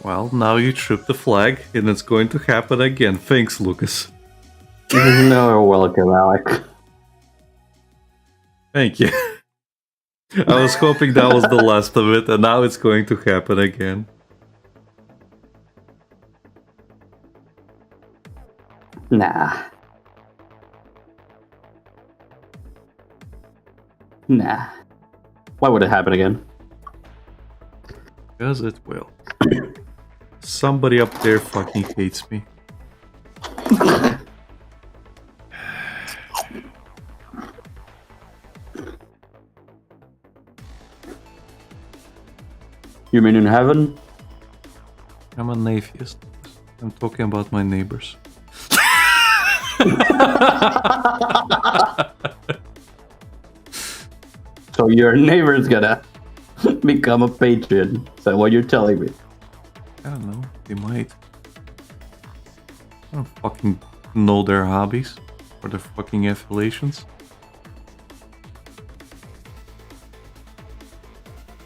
Well, now you tripped the flag, and it's going to happen again. Thanks, Lucas. No, you're welcome, Alec. Thank you. I was hoping that was the last of it, and now it's going to happen again. Nah. Nah. Why would it happen again? Because it will. Somebody up there fucking hates me. You mean in heaven? I'm an atheist. I'm talking about my neighbors. So your neighbor's gonna become a patron. Is that what you're telling me? I don't know. They might. I don't fucking know their hobbies or their fucking affiliations.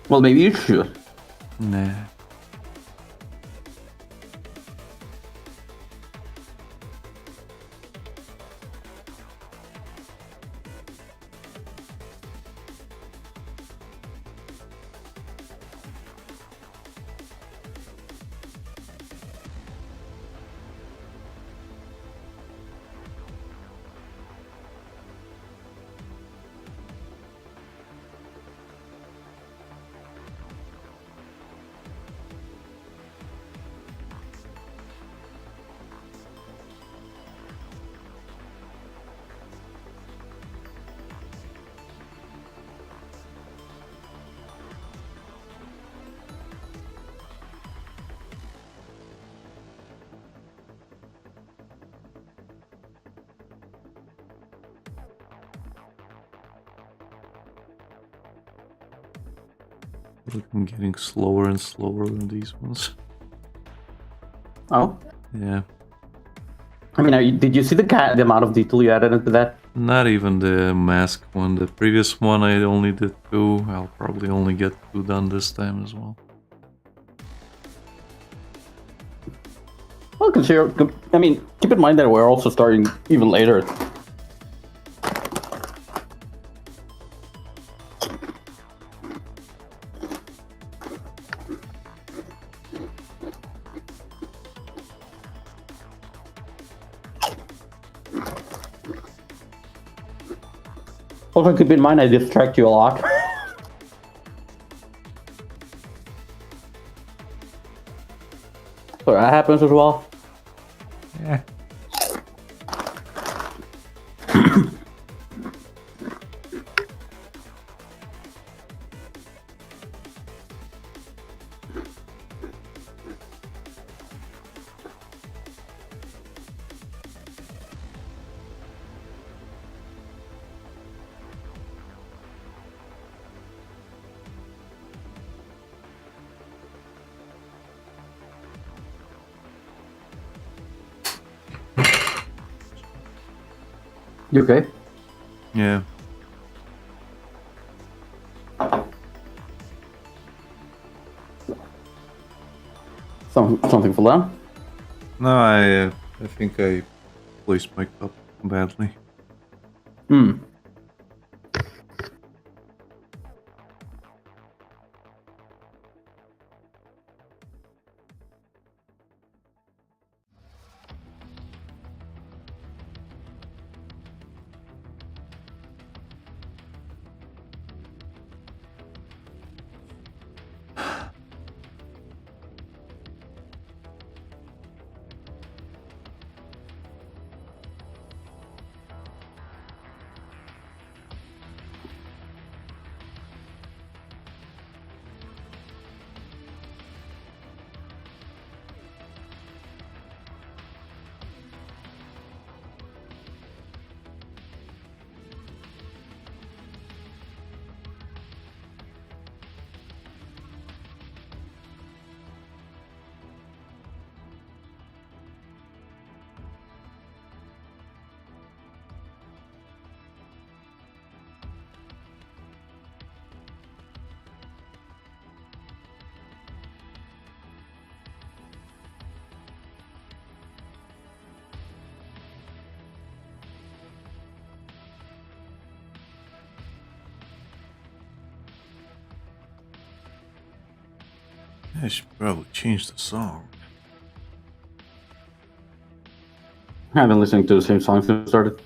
Well, maybe you should. Nah. I'm getting slower and slower on these ones. Oh? Yeah. I mean, did you see the amount of detail you added into that? Not even the mask one. The previous one I only did 2. I'll probably only get 2 done this time as well. Well, I mean, keep in mind that we're also starting even later. Also, keep in mind I distract you a lot. So that happens as well. Yeah. You okay? Yeah. Something for them? No, I think I placed my cup badly. Hmm. I should probably change the song. I've been listening to the same song since it started,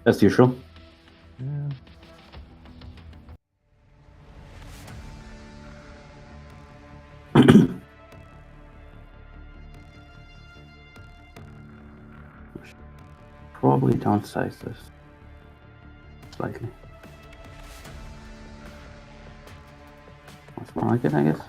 as usual. Yeah. Probably downsize this slightly. That's more like it, I guess.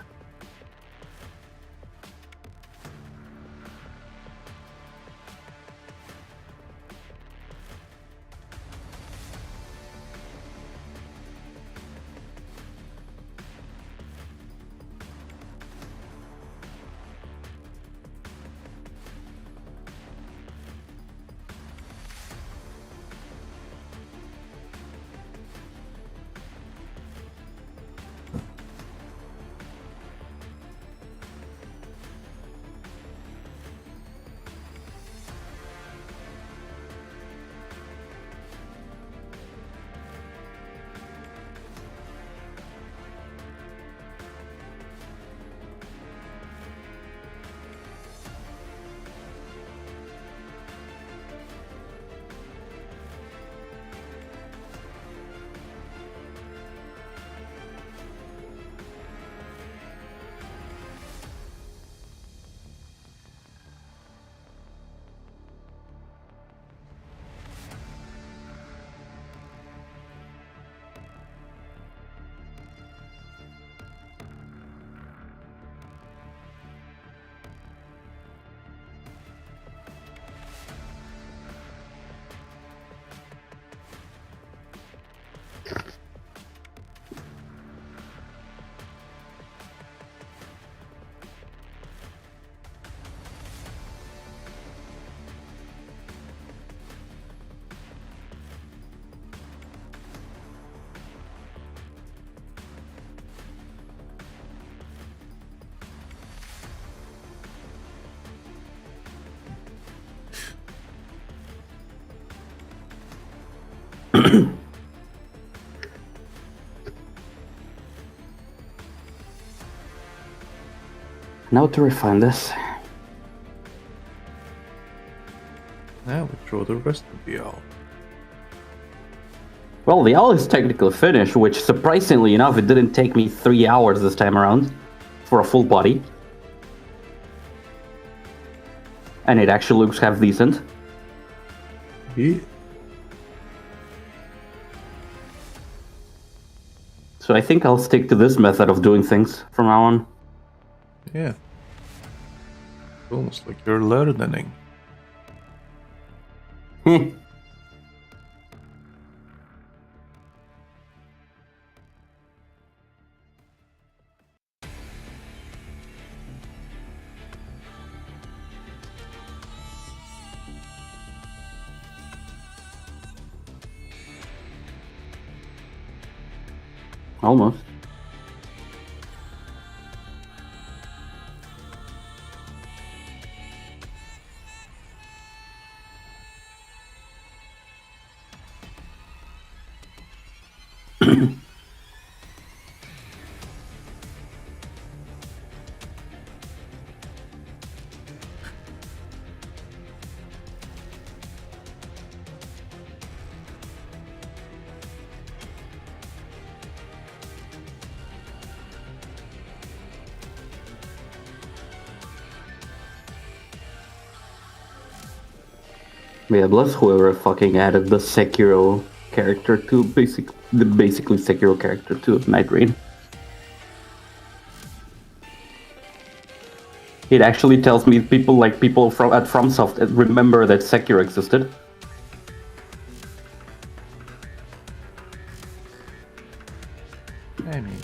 Now to refine this. Now we throw the rest of the owl. Well, the owl is technically finished, which surprisingly enough, it didn't take me 3 hours this time around for a full body. And it actually looks half decent. Yeah. So I think I'll stick to this method of doing things from now on. Yeah. Almost like you're learning. Almost. Yeah, bless whoever fucking added the Sekiro character to basically Sekiro character to Night Rain. It actually tells me people at FromSoft remember that Sekiro existed. I mean,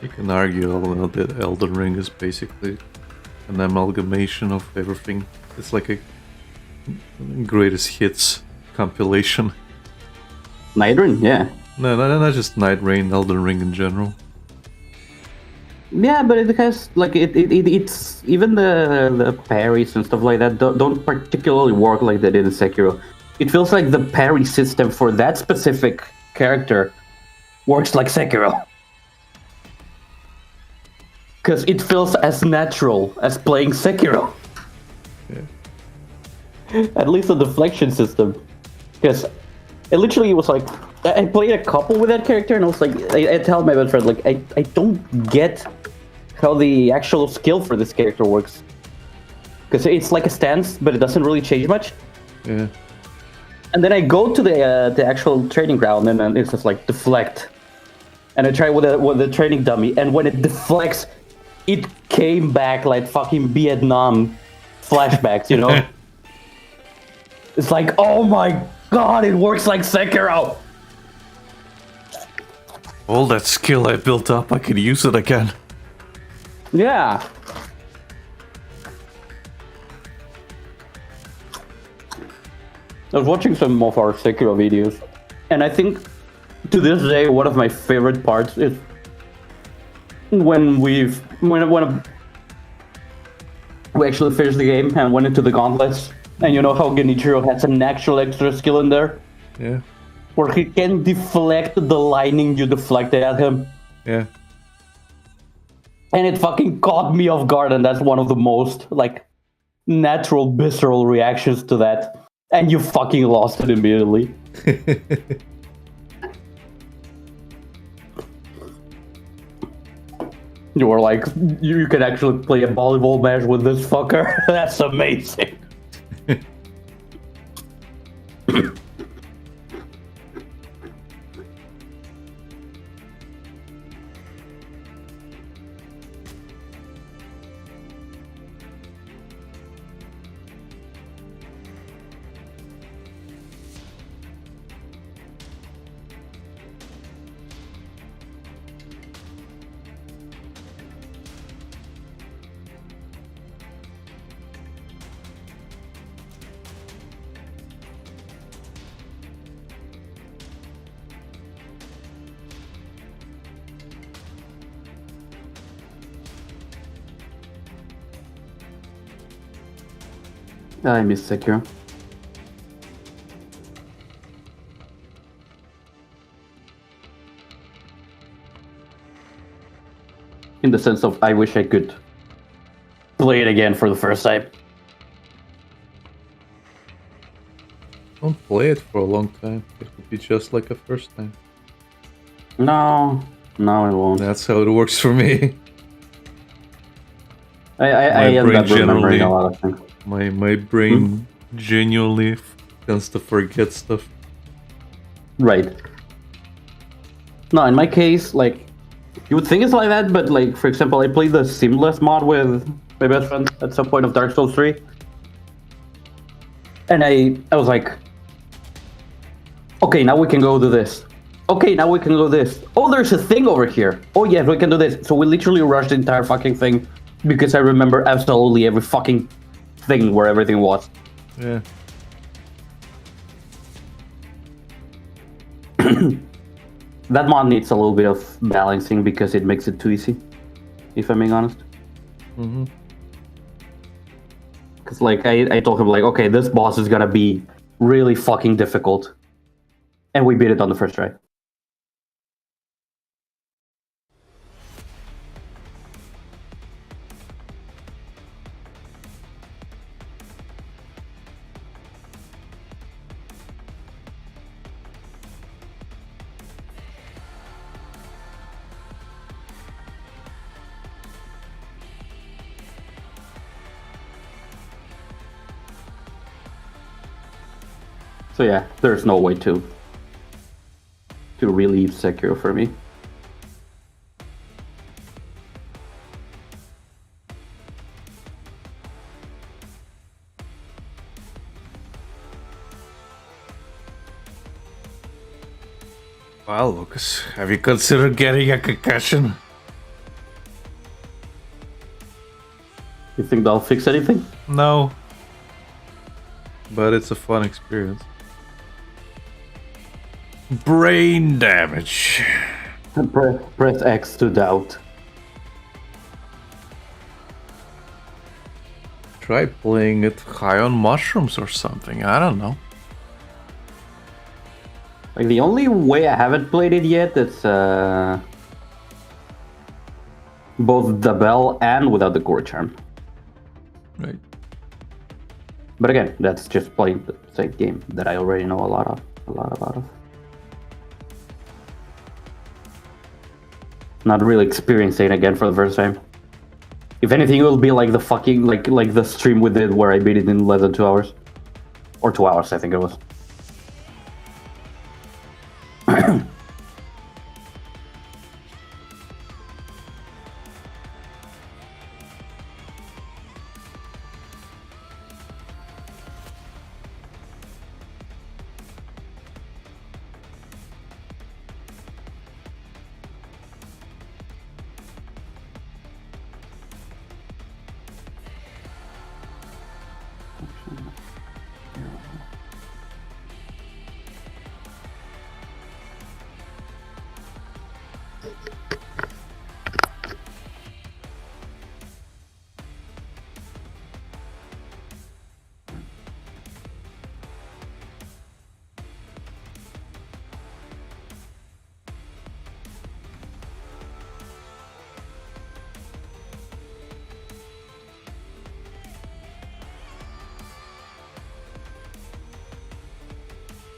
you can argue that Elden Ring is basically an amalgamation of everything. It's like a greatest hits compilation. Night Rain, yeah. No, not just Night Rain, Elden Ring in general. Yeah, but it has like it's even the parries and stuff like that don't particularly work like they did in Sekiro. It feels like the parry system for that specific character works like Sekiro. Because it feels as natural as playing Sekiro. Yeah. At least the deflection system. Because it literally was like, I played a couple with that character and I was like, I tell my best friend, like, I don't get how the actual skill for this character works. Because it's like a stance, but it doesn't really change much. Yeah. And then I go to the actual training ground and then it's just like deflect. And I try with the training dummy, and when it deflects, it came back like fucking Vietnam flashbacks, you know? It's like, oh my god, it works like Sekiro! All that skill I built up, I could use it again. Yeah. I was watching some of our Sekiro videos, and I think to this day one of my favorite parts is when we actually finished the game and went into the gauntlets, and you know how Genichiro has an actual extra skill in there, Yeah. where he can deflect the lightning you deflected at him. Yeah. And it fucking caught me off guard, and that's one of the most, like, natural, visceral reactions to that. And you fucking lost it immediately. You were like, you can actually play a volleyball match with this fucker? That's amazing. I miss Sekiro. In the sense of, I wish I could play it again for the first time. Don't play it for a long time. It will be just like a first time. No, it won't. That's how it works for me. I end up remembering a lot of things. My brain genuinely tends to forget stuff. Right. No, in my case, like, you would think it's like that, but, like, for example, I played the Seamless mod with my best friend at some point of Dark Souls 3. And I was like, okay, now we can go do this. Okay, now we can do this. Oh, there's a thing over here. Oh, yes, we can do this. So we literally rushed the entire fucking thing because I remember absolutely every fucking thing where everything was. Yeah. That mod needs a little bit of balancing because it makes it too easy, if I'm being honest. Mm-hmm. Because, like, I told him, like, okay, this boss is gonna be really fucking difficult. And we beat it on the first try. So yeah, there's no way to relieve Sekiro for me. Well, Lucas, have you considered getting a concussion? You think that'll fix anything? No. But it's a fun experience. Brain damage. Press X to doubt. Try playing it high on mushrooms or something. I don't know. Like the only way I haven't played it yet is both the bell and without the core charm. Right. But again, that's just playing the same game that I already know a lot about it. Not really experiencing it again for the first time. If anything, it will be like the fucking like the stream we did where I beat it in less than 2 hours, or 2 hours, I think it was.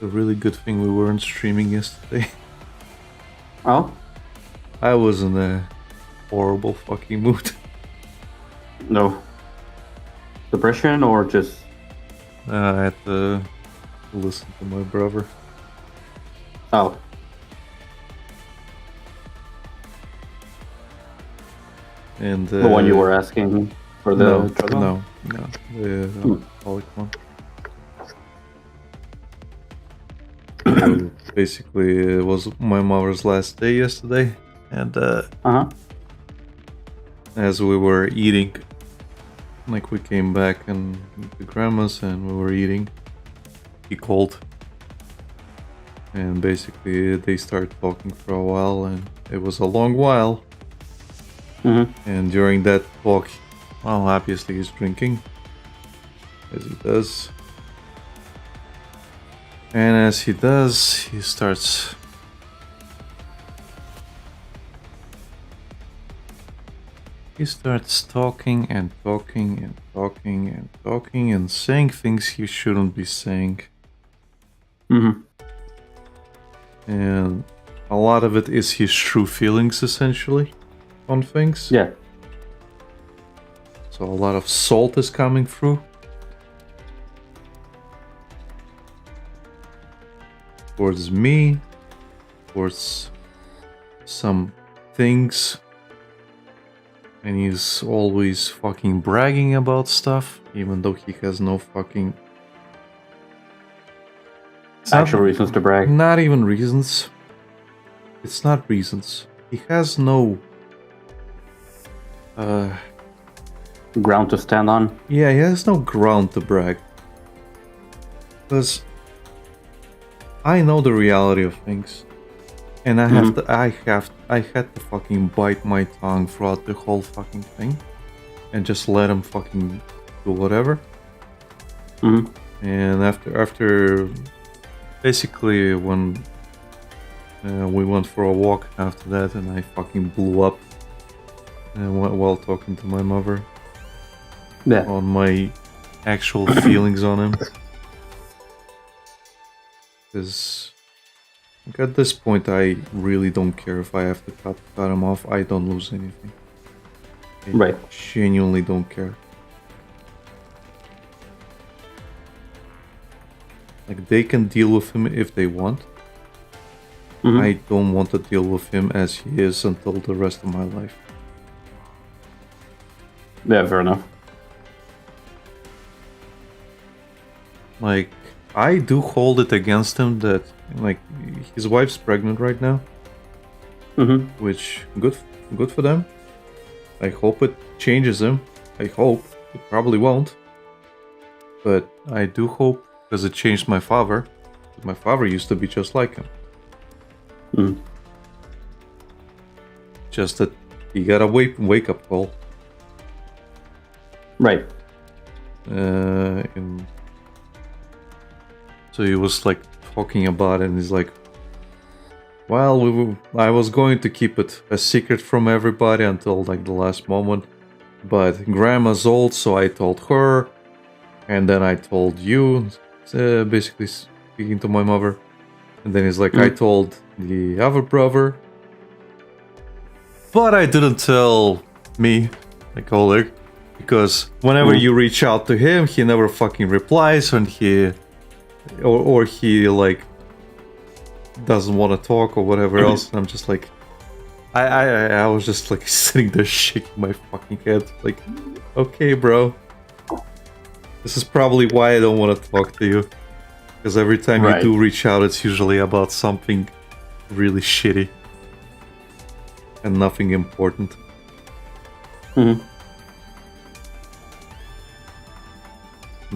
A really good thing we weren't streaming yesterday. Oh? I was in a horrible fucking mood. No. Depression or just... I had to listen to my brother. Oh. And The one you were asking for the drug one? No, the alcoholic one. So basically, it was my mother's last day yesterday, and as we were eating, like we came back and the grandma's and we were eating, he called, and basically they started talking for a while, and it was a long while. And during that talk, well, obviously he's drinking, as he does. And as he does, he starts talking and talking and talking and talking and saying things he shouldn't be saying. And a lot of it is his true feelings, essentially, on things. Yeah. So a lot of salt is coming through. Towards me, towards some things, and he's always fucking bragging about stuff, even though he has no fucking Actual reasons to brag. Not even reasons. It's not reasons. He has no ground to stand on. Yeah, he has no ground to brag. Because I know the reality of things, and I had to fucking bite my tongue throughout the whole fucking thing, and just let him fucking do whatever. And after basically when we went for a walk after that, and I fucking blew up while talking to my mother on my actual feelings on him. Because at this point, I really don't care if I have to cut him off. I don't lose anything. I genuinely don't care. Like, they can deal with him if they want. I don't want to deal with him as he is until the rest of my life. Yeah, fair enough. Like, I do hold it against him that, like, his wife's pregnant right now. Which, good for them. I hope it changes him. I hope. It probably won't. But I do hope, because it changed my father. My father used to be just like him. Just that he got a wake-up call. Right. And so he was like talking about it, and he's like, well, I was going to keep it a secret from everybody until like the last moment, but Grandma's old, so I told her, and then I told you, basically speaking to my mother, and then he's like, I told the other brother, but I didn't tell me, like Oleg, because whenever you reach out to him, he never fucking replies, and he like doesn't want to talk or whatever else. And I'm just like, I was just like sitting there shaking my fucking head, like, okay, bro, this is probably why I don't want to talk to you, because every time you do reach out, it's usually about something really shitty and nothing important.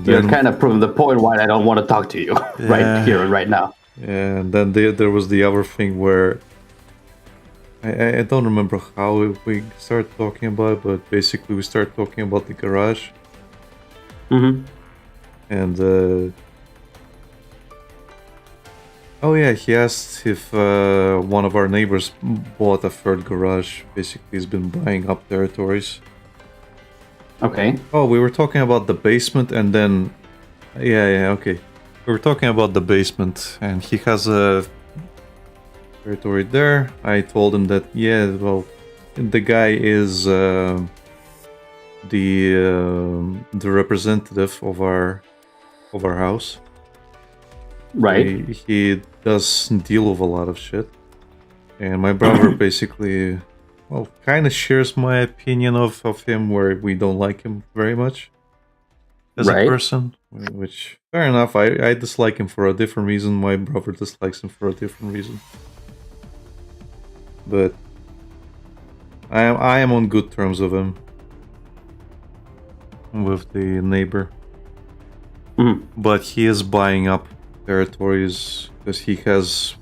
You're kind of proving the point why I don't want to talk to you right here and right now. And then there was the other thing where I don't remember how we started talking about it, but basically we started talking about the garage. And oh yeah, he asked if one of our neighbors bought a third garage. Basically, he's been buying up territories. Okay. Oh, we were talking about the basement, and then okay. We were talking about the basement, and he has a territory there. I told him that well, the guy is the representative of our house. Right. He does deal with a lot of shit, and my brother basically, well, kind of shares my opinion of him, where we don't like him very much as a person, which, fair enough. I dislike him for a different reason. My brother dislikes him for a different reason. But I am on good terms with him, with the neighbor. But he is buying up territories because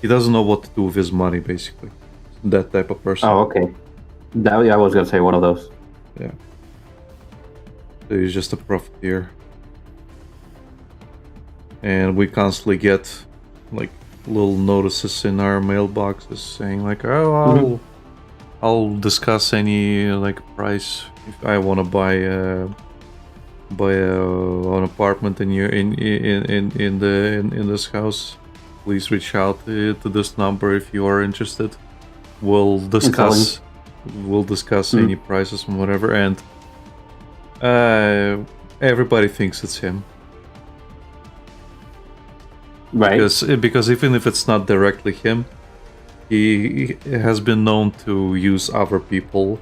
he doesn't know what to do with his money, basically. That type of person. Oh, okay. I was gonna say one of those. Yeah. So he's just a profiteer. And we constantly get like little notices in our mailboxes saying like, oh, I'll discuss any like price if I want to buy an apartment in this house. Please reach out to this number if you are interested. We'll discuss any prices and whatever, and everybody thinks it's him. Right. Because even if it's not directly him, he has been known to use other people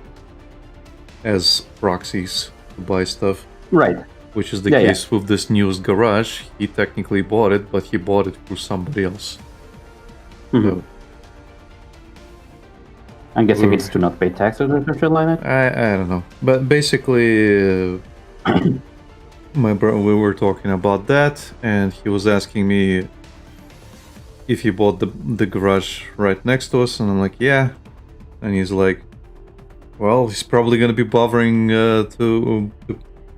as proxies to buy stuff. Right. Which is the case with this newest garage. He technically bought it, but he bought it through somebody else. So, I'm guessing it's to not pay taxes or something like that? I don't know. But basically, my brother, we were talking about that, and he was asking me if he bought the garage right next to us, and I'm like, yeah. And he's like, well, he's probably gonna be bothering to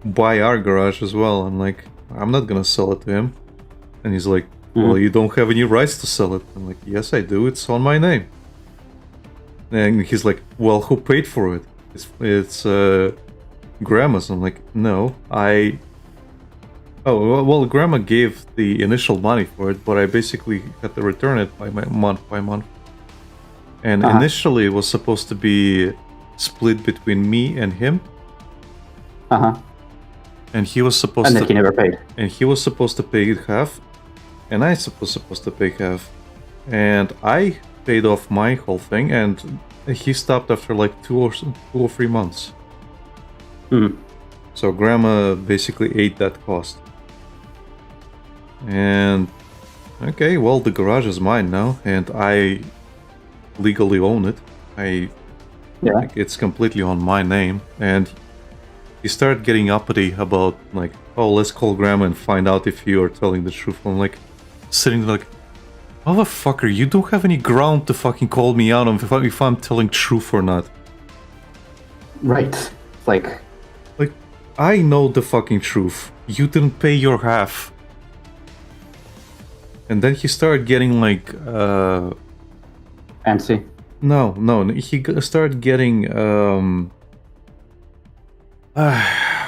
buy our garage as well. I'm like, I'm not gonna sell it to him. And he's like, well, you don't have any rights to sell it. I'm like, yes, I do. It's on my name. And he's like, well, who paid for it? It's Grandma's. I'm like, no, Oh, well, Grandma gave the initial money for it, but I basically had to return it month by month. And initially it was supposed to be split between me and him. And he was supposed and then he never paid. And he was supposed to pay half, and I was supposed to pay half. And I paid off my whole thing, and he stopped after like 2 or 3 months. So Grandma basically ate that cost. And okay, well, the garage is mine now, and I legally own it. Like, it's completely on my name. And he started getting uppity about like, oh, let's call Grandma and find out if you are telling the truth. I'm like, sitting there like, motherfucker, you don't have any ground to fucking call me out on if I'm telling truth or not. Right. Like I know the fucking truth. You didn't pay your half. And then he started getting like, Antsy. No, he started getting,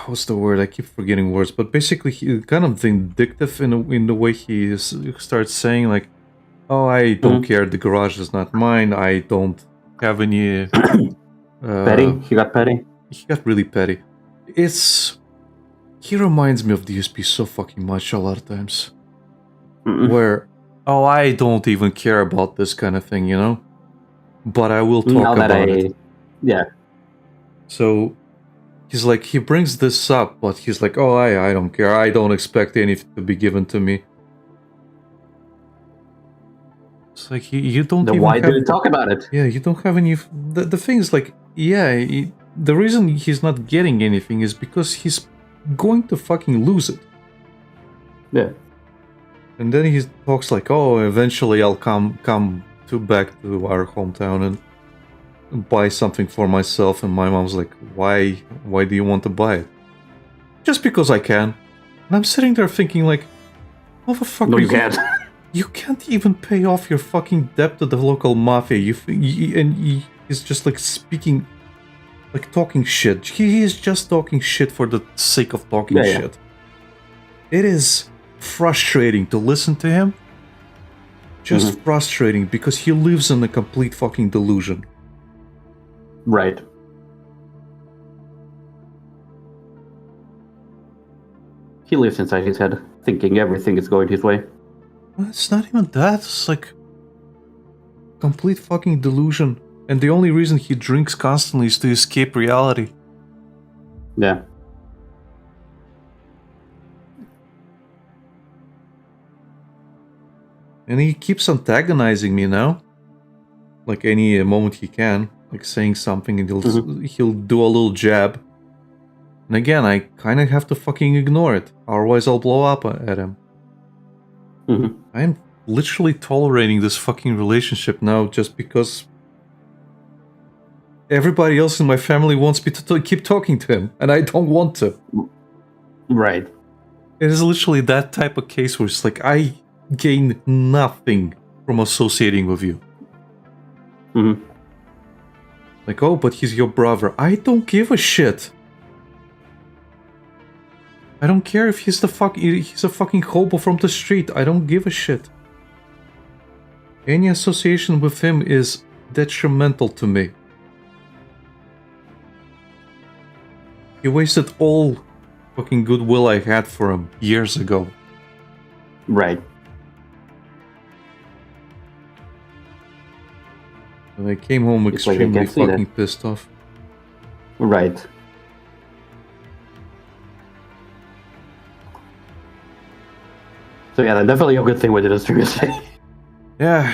what's the word? I keep forgetting words, but basically he kind of vindictive in the way he starts saying like, oh, I don't care, the garage is not mine, I don't have any... Petty? He got petty? He got really petty. He reminds me of DSP so fucking much a lot of times. Where, oh, I don't even care about this kind of thing, you know? But I will talk about it. Yeah. So he's like, he brings this up, but he's like, oh, I don't care. I don't expect anything to be given to me. It's like, you don't then even why have... do you talk about it? Yeah, you don't have any... The thing is like, yeah, the reason he's not getting anything is because he's going to fucking lose it. Yeah. And then he talks like, oh, eventually I'll come back to our hometown and buy something for myself. And my mom's like, why do you want to buy it? Just because I can. And I'm sitting there thinking like, motherfucker, no, you can't. You can't even pay off your fucking debt to the local mafia. He's just like speaking, like talking shit. He is just talking shit for the sake of talking shit. It is frustrating to listen to him. Just frustrating because he lives in a complete fucking delusion. Right. He lives inside his head, thinking everything is going his way. Well, it's not even that. It's like complete fucking delusion. And the only reason he drinks constantly is to escape reality. Yeah. And he keeps antagonizing me now. Like any moment he can. Like saying something and he'll do a little jab. And again, I kind of have to fucking ignore it. Otherwise I'll blow up at him. I'm literally tolerating this fucking relationship now just because everybody else in my family wants me to keep talking to him. And I don't want to. Right. It is literally that type of case where it's like, I gain nothing from associating with you. Like, oh, but he's your brother. I don't give a shit. I don't care if he's a fucking hobo from the street. I don't give a shit. Any association with him is detrimental to me. He wasted all fucking goodwill I had for him years ago. Right. And I came home extremely fucking pissed off. Right. So yeah, that's definitely a good thing with it, as you say. Yeah,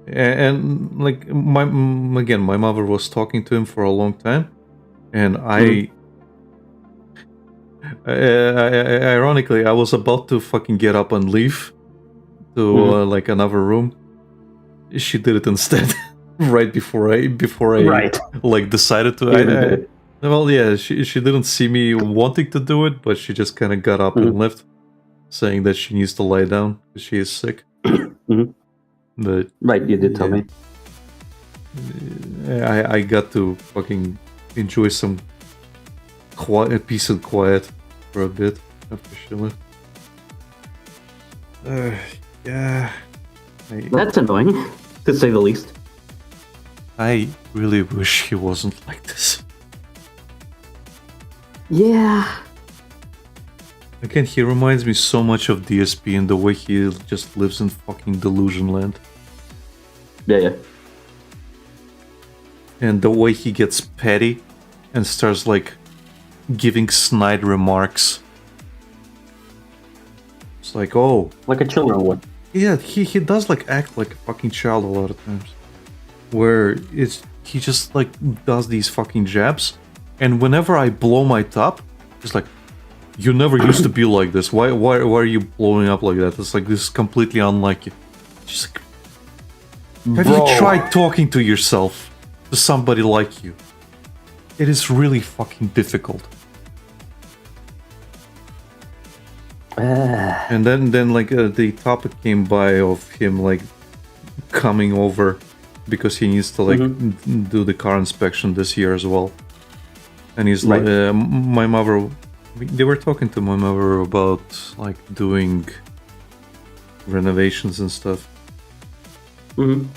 and like my mother was talking to him for a long time, and ironically, I was about to fucking get up and leave to like another room. She did it instead, right before I like decided to. Well, yeah, she didn't see me wanting to do it, but she just kind of got up and left, saying that she needs to lie down because she is sick. But right, you did tell me. I got to fucking enjoy some peace and quiet for a bit after she left. Yeah. That's annoying, to say the least. I really wish he wasn't like this. Yeah. Again, he reminds me so much of DSP in the way he just lives in fucking delusion land. Yeah. And the way he gets petty and starts like giving snide remarks. It's like, oh, like a children would. Yeah, he does like act like a fucking child a lot of times. Where he just like does these fucking jabs, and whenever I blow my top, it's like, you never used to be like this. Why are you blowing up like that? It's like, this is completely unlike you. Just like, have you tried talking to yourself, to somebody like you? It is really fucking difficult. And then like the topic came by of him like coming over because he needs to like do the car inspection this year as well. And he's Right. like, my mother, they were talking to my mother about like doing renovations and stuff. Mhm.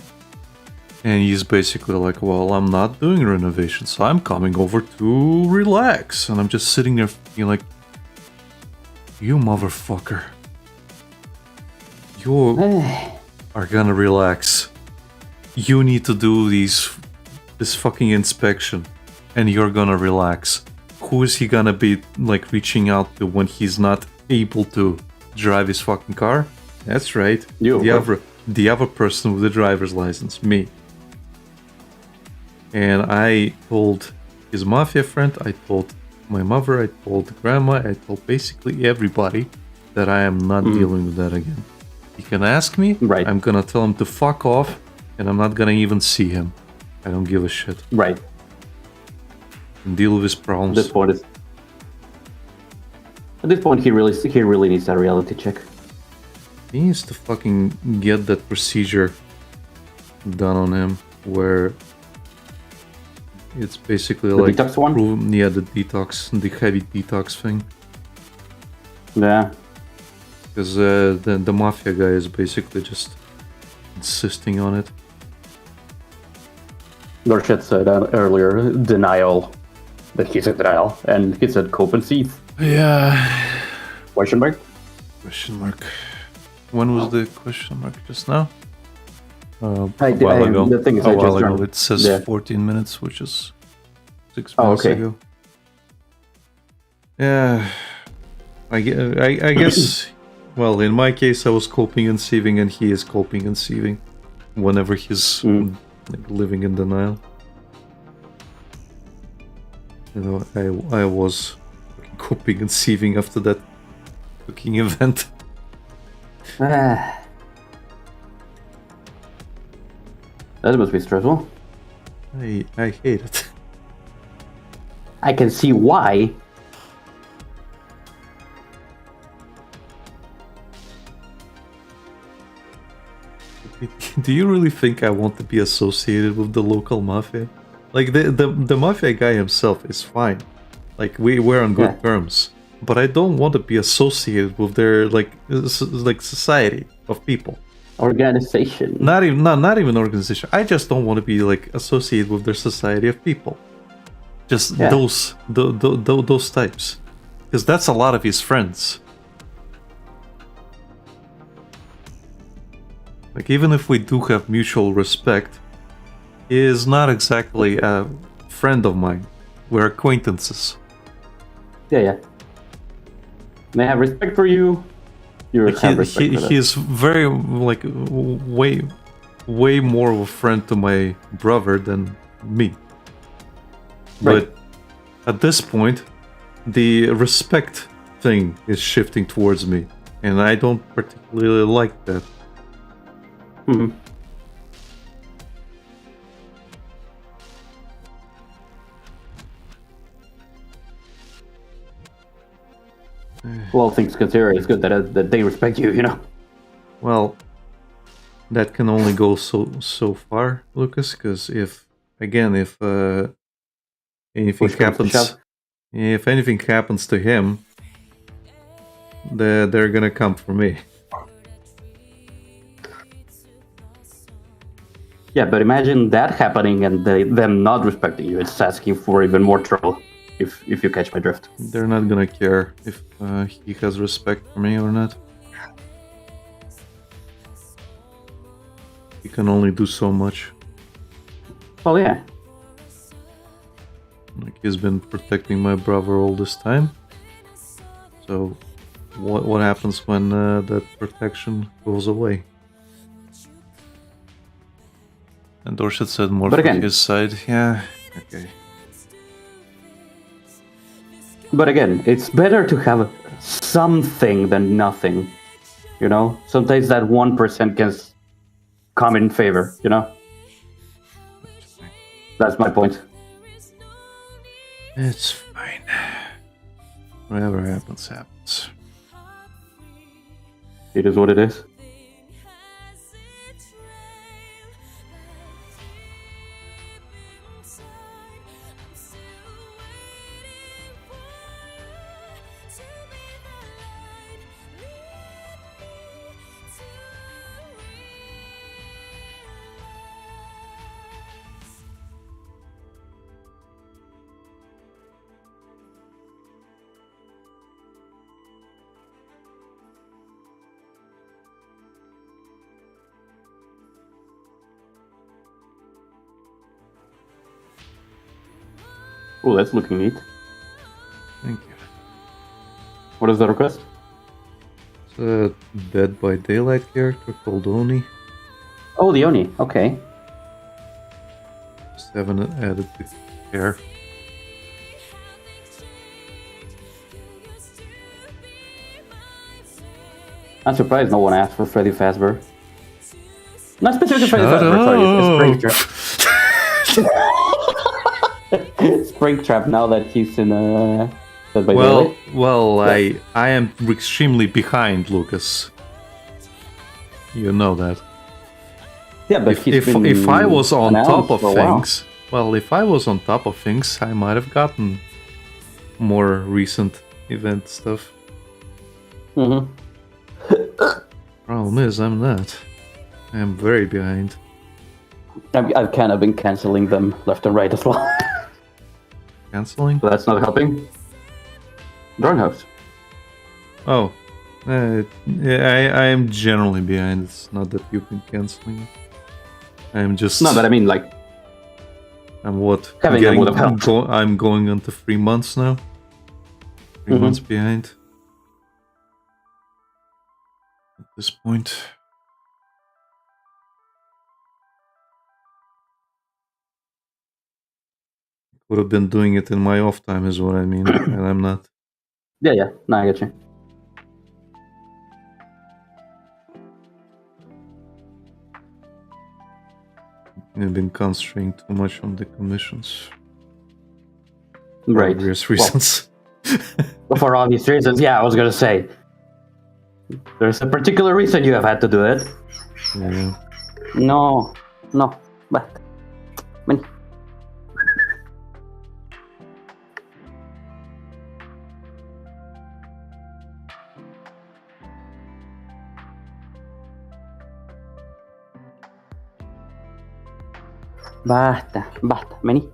And he's basically like, well, I'm not doing renovations, so I'm coming over to relax. And I'm just sitting there thinking like, you motherfucker. You are gonna relax. You need to do this fucking inspection. And you're gonna relax. Who is he gonna be like reaching out to when he's not able to drive his fucking car? That's right. You. The other person with the driver's license, me. And I told his mafia friend, I told my mother, I told grandma, I told basically everybody that I am not dealing with that again. He can ask me, Right. I'm gonna tell him to fuck off, and I'm not gonna even see him. I don't give a shit. Right. And deal with his problems. At this point, he really needs that reality check. He needs to fucking get that procedure done on him where it's basically The like detox one? the detox, the heavy detox thing. Yeah. Because the mafia guy is basically just insisting on it. Dorchet said earlier, denial. That he's in denial. And he said cope and seethe. Yeah. Question mark? Question mark. When was the question mark? Just now? A I- while I- ago. the thing is, a I while just ago. learned- It says yeah. 14 minutes, which is 6 Oh, minutes okay. ago. Yeah. I guess, well, in my case, I was coping and seething, and he is coping and seething whenever he's like, living in denial. You know, I was fucking coping and seething after that cooking event. That must be stressful. I hate it. I can see why. Do you really think I want to be associated with the local mafia? Like the mafia guy himself is fine. Like we're on good terms. But I don't want to be associated with their like society of people. Organization. Not even organization. I just don't want to be like associated with their society of people. Just those types. Because that's a lot of his friends. Like, even if we do have mutual respect, he is not exactly a friend of mine. We're acquaintances. Yeah. They have respect for you. You Like, have respect for them. he's very, like, way more of a friend to my brother than me. Right. But at this point, the respect thing is shifting towards me. And I don't particularly like that. Mhm. Well, things considered, it's good that they respect you, you know? Well, that can only go so far, Lucas. Because if anything Push comes to happens, shove. if anything happens to him, they're gonna come for me. Yeah, but imagine that happening and them not respecting you. It's asking for even more trouble, if you catch my drift. They're not gonna care if he has respect for me or not. He can only do so much. Well, yeah. Like, he's been protecting my brother all this time. So, what happens when that protection goes away? And Dorset said more But from again- his side. Yeah, okay. But again, it's better to have something than nothing. You know? Sometimes that 1% can come in favor, you know? That's my point. It's fine. Whatever happens, happens. It is what it is. Oh, that's looking neat. Thank you. What is the request? It's a Dead by Daylight character called Oni. Oh, the Oni. Okay. Just haven't added the hair. I'm surprised no one asked for Freddy Fazbear. Not specifically Freddy Shut Fazbear, up. sorry, it's Springtrap now that he's in Dead by Well, Daylight. well, I am extremely behind, Lucas. You know that. Yeah, but If I was on top of for a while. things, well, if I was on top of things, I might have gotten more recent event stuff. Mhm. Problem is, I'm not. I am very behind. I've kind of been canceling them left and right as well. Canceling? So that's not helping. Drone house. Oh, yeah, I am generally behind. It's not that you've been canceling. I am just. No, but I mean, like, I'm what? having them would have helped. I'm going on to 3 months now. 3 months behind. At this point. Would have been doing it in my off time, is what I mean, and I'm not. Yeah. No, I get you. I've been concentrating too much on the commissions. For Right. obvious reasons. Well, for obvious reasons, yeah, I was gonna say. There's a particular reason you have had to do it. Yeah. No, but... Man. Basta, Manny.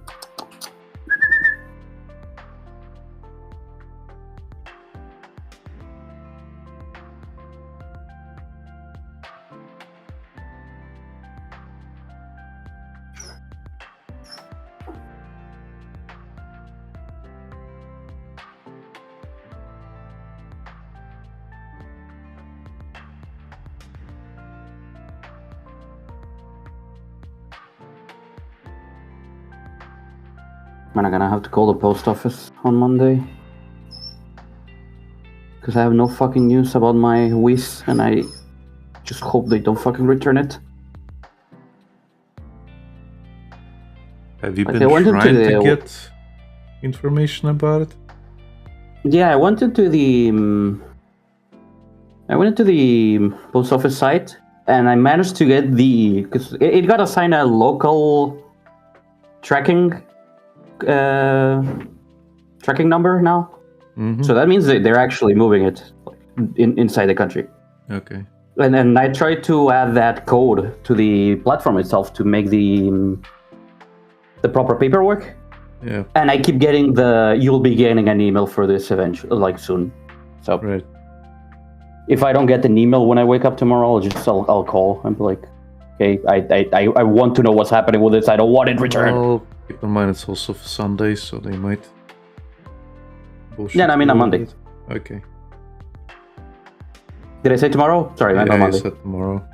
Man, I'm gonna have to call the post office on Monday. Because I have no fucking news about my Wish, and I just hope they don't fucking return it. Have you Like, been I went into trying to the- get information about it? Yeah, I went into the post office site, and I managed to get because it got assigned a local tracking number now. Mm-hmm. So that means that they're actually moving it inside the country. Okay. And then I tried to add that code to the platform itself to make the proper paperwork. Yeah. And I keep getting you'll be getting an email for this eventually, like soon. So Right. if I don't get an email when I wake up tomorrow, I'll call and be like, okay, I want to know what's happening with this. I don't want it returned. Well, keep in mind it's also Sunday, so they might. Bullshit Yeah, I mean, you on a Monday. bit. Okay. Did I say tomorrow? Sorry, I Yeah, meant you Monday. said tomorrow.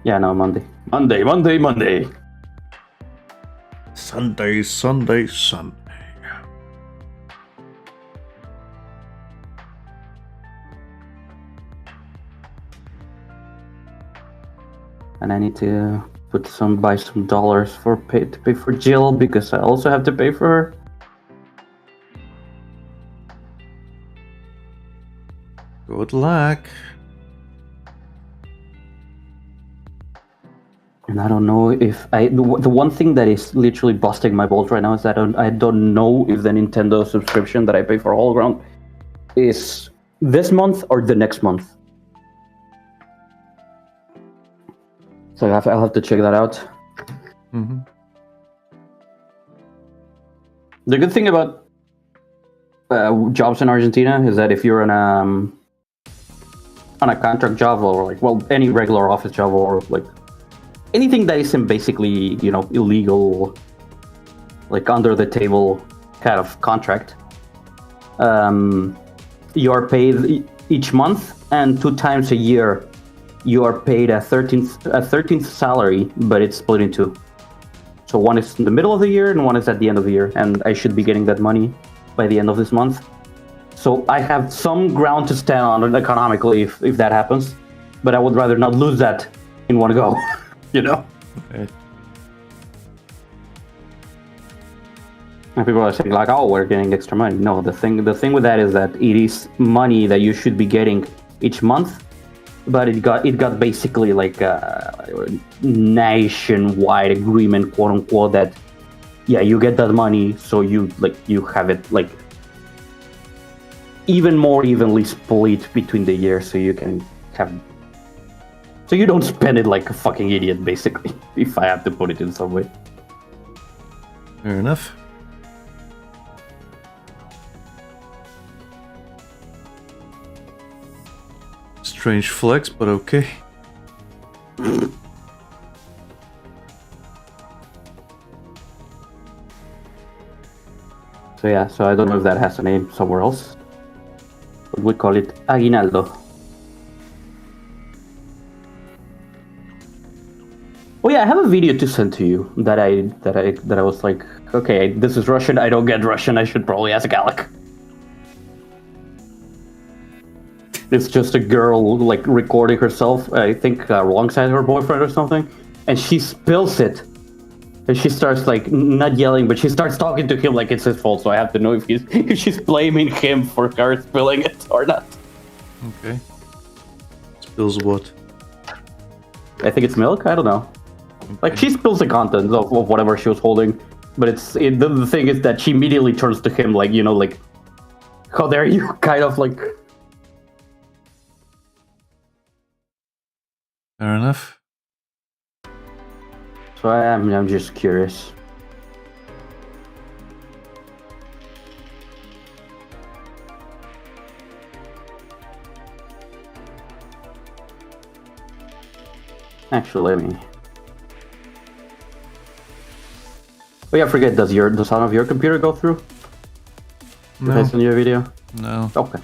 Yeah, no, Monday. Monday. Sunday. And I need to buy some dollars to pay for Jill, because I also have to pay for her. Good luck. And I don't know if the one thing that is literally busting my balls right now is that I don't know if the Nintendo subscription that I pay for all around is this month or the next month. So I'll have to check that out. Mm-hmm. The good thing about jobs in Argentina is that if you're on a contract job or like, well, any regular office job or like anything that isn't basically, you know, illegal, like under the table kind of contract, you are paid each month, and 2 times a year you are paid a 13th salary, but it's split in 2. So one is in the middle of the year and one is at the end of the year, and I should be getting that money by the end of this month. So I have some ground to stand on economically if that happens, but I would rather not lose that in one go, you know? Okay. And people are saying like, "Oh, we're getting extra money." No, the thing with that is that it is money that you should be getting each month, but it got basically like a nationwide agreement, quote unquote, that yeah, you get that money, so you have it like even more evenly split between the years, so you can have, so you don't spend it like a fucking idiot, basically, if I have to put it in some way. Fair enough. Strange flex, but okay. So yeah, so I don't know if that has a name somewhere else, but we call it aguinaldo. Oh yeah, I have a video to send to you that I was like, okay, this is Russian. I don't get Russian. I should probably ask Alec. It's just a girl like recording herself, I think alongside her boyfriend or something, and she spills it. And she starts like not yelling, but she starts talking to him like it's his fault. So I have to know if she's blaming him for her spilling it or not. Okay. Spills what? I think it's milk. I don't know. Okay. Like she spills the contents of whatever she was holding, but the thing is that she immediately turns to him like, you know, like, how dare you, kind of like. Fair enough. So I'm just curious. Actually, let me. Oh yeah, I forget. Does the sound of your computer go through? No. Did I send you a video? No. Okay.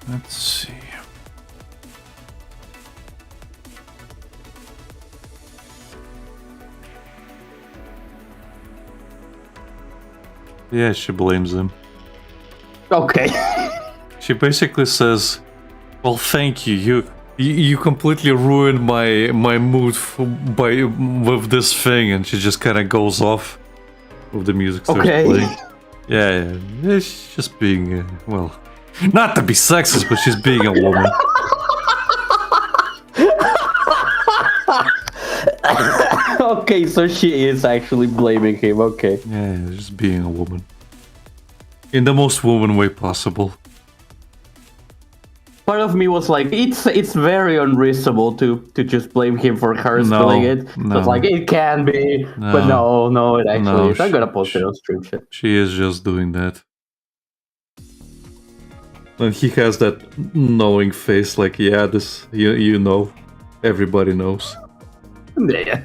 Let's see. Yeah, she blames him. Okay. She basically says, "Well, thank you. You completely ruined my mood with this thing," and she just kind of goes off with the music starts playing. Yeah, she's just being well, not to be sexist, but she's being a woman. Okay, so she is actually blaming him. Okay. Yeah, just being a woman in the most woman way possible. part of me was like, it's very unreasonable to just blame him for her No, spilling it. So no. it's like it can be, but no, it actually is. I'm gonna post it on stream shit. She is just doing that. And he has that knowing face, like, yeah, this, you know, everybody knows. Yeah.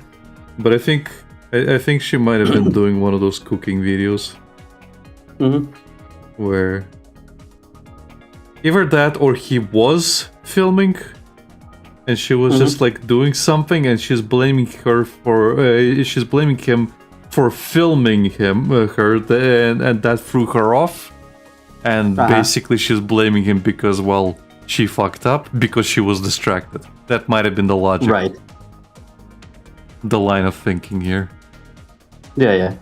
But I think she might have been doing one of those cooking videos. Mm-hmm. Where either that or he was filming and she was just like doing something and she's blaming her for she's blaming him for filming her and that threw her off, and basically she's blaming him because, well, she fucked up because she was distracted. That might have been the logic, Right. the line of thinking here. Yeah.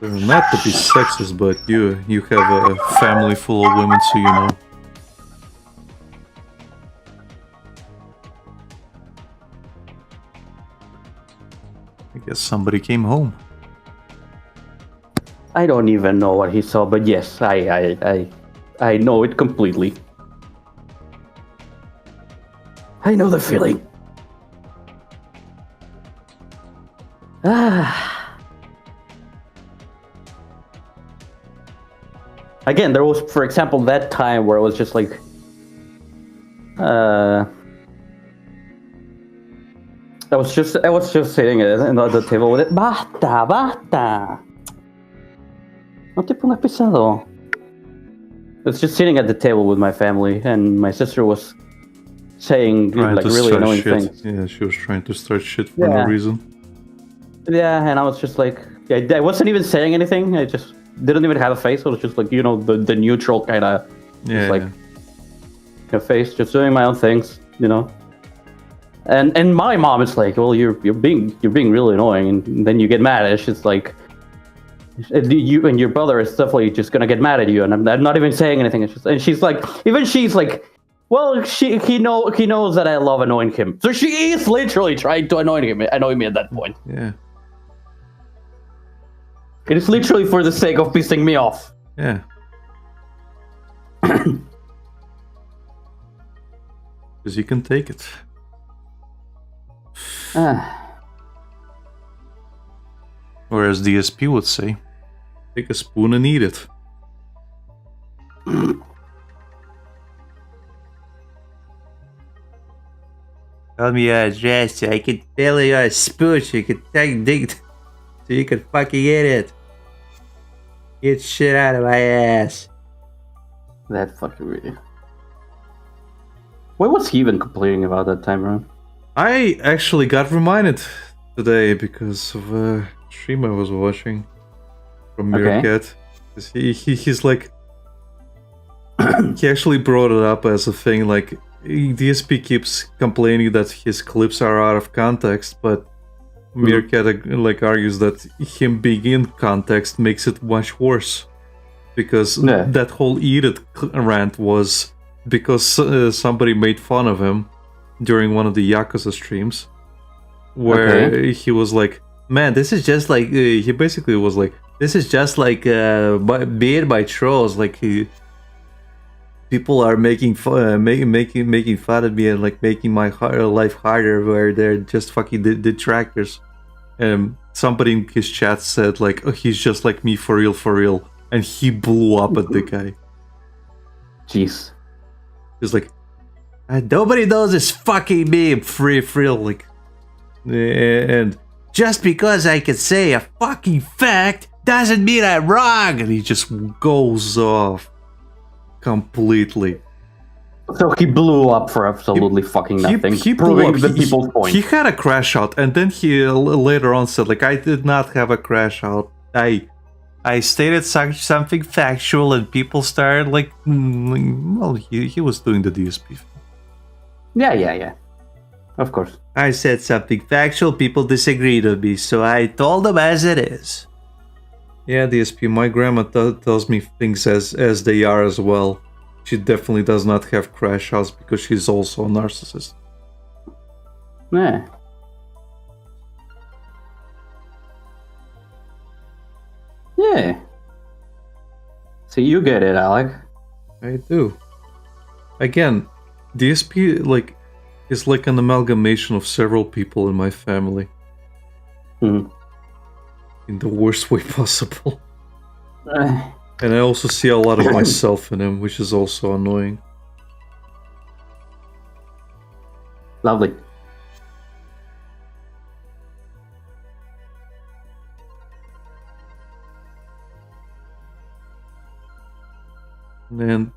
Not to be sexist, but you have a family full of women, so you know. I guess somebody came home. I don't even know what he saw, but yes, I know it completely. I know the feeling. Again, there was, for example, that time where it was just like, I was just sitting at the table with it. Basta. No te pongas pesado. I was just sitting at the table with my family, and my sister was saying like really annoying things. Yeah, she was trying to start shit for no reason. Yeah, and I was just like, I wasn't even saying anything. I just didn't even have a face. I was just like, the neutral kind of, a face, just doing my own things, And my mom is like, well, you're being really annoying, and then you get mad. And she's like, you and your brother is definitely just gonna get mad at you, and I'm not even saying anything. And she's like, well, he knows that I love annoying him, so she is literally trying to annoy me at that point. Yeah. It is literally for the sake of pissing me off. Yeah. Because you can take it. Or as DSP would say, take a spoon and eat it. Tell me your address so I can fill your spoon so you can take dig so you can fucking eat it. Get shit out of my ass. That fucking video. What was he even complaining about that time around? I actually got reminded today because of a stream I was watching from Meerkat. He's like, he actually brought it up as a thing, like, DSP keeps complaining that his clips are out of context, but Meerkat like argues that him being in context makes it much worse, because that whole eat it rant was because somebody made fun of him during one of the Yakuza streams, where he was like, man, this is just like, he basically was like, this is just like made by trolls, like people are making fun, making fun of me and like making my life harder, where they're just fucking detractors. And somebody in his chat said like, oh, he's just like me for real, and he blew up at the guy. Jeez. He's like, nobody knows this fucking meme, free, like, and just because I can say a fucking fact doesn't mean I'm wrong, and he just goes off completely. So he blew up for absolutely fucking nothing. He proving the people's point. He had a crash out, and then he later on said, like, I did not have a crash out. I stated something factual, and people started like, well, he was doing the DSP. Yeah. Of course. I said something factual, people disagreed with me, so I told them as it is. Yeah, DSP, my grandma tells me things as they are as well. she definitely does not have crash outs because she's also a narcissist. Yeah. Yeah. So you get it, Alec. I do. Again, DSP is like an amalgamation of several people in my family. Hmm. In the worst way possible. Uh, And I also see a lot of myself in him, which is also annoying. Lovely. And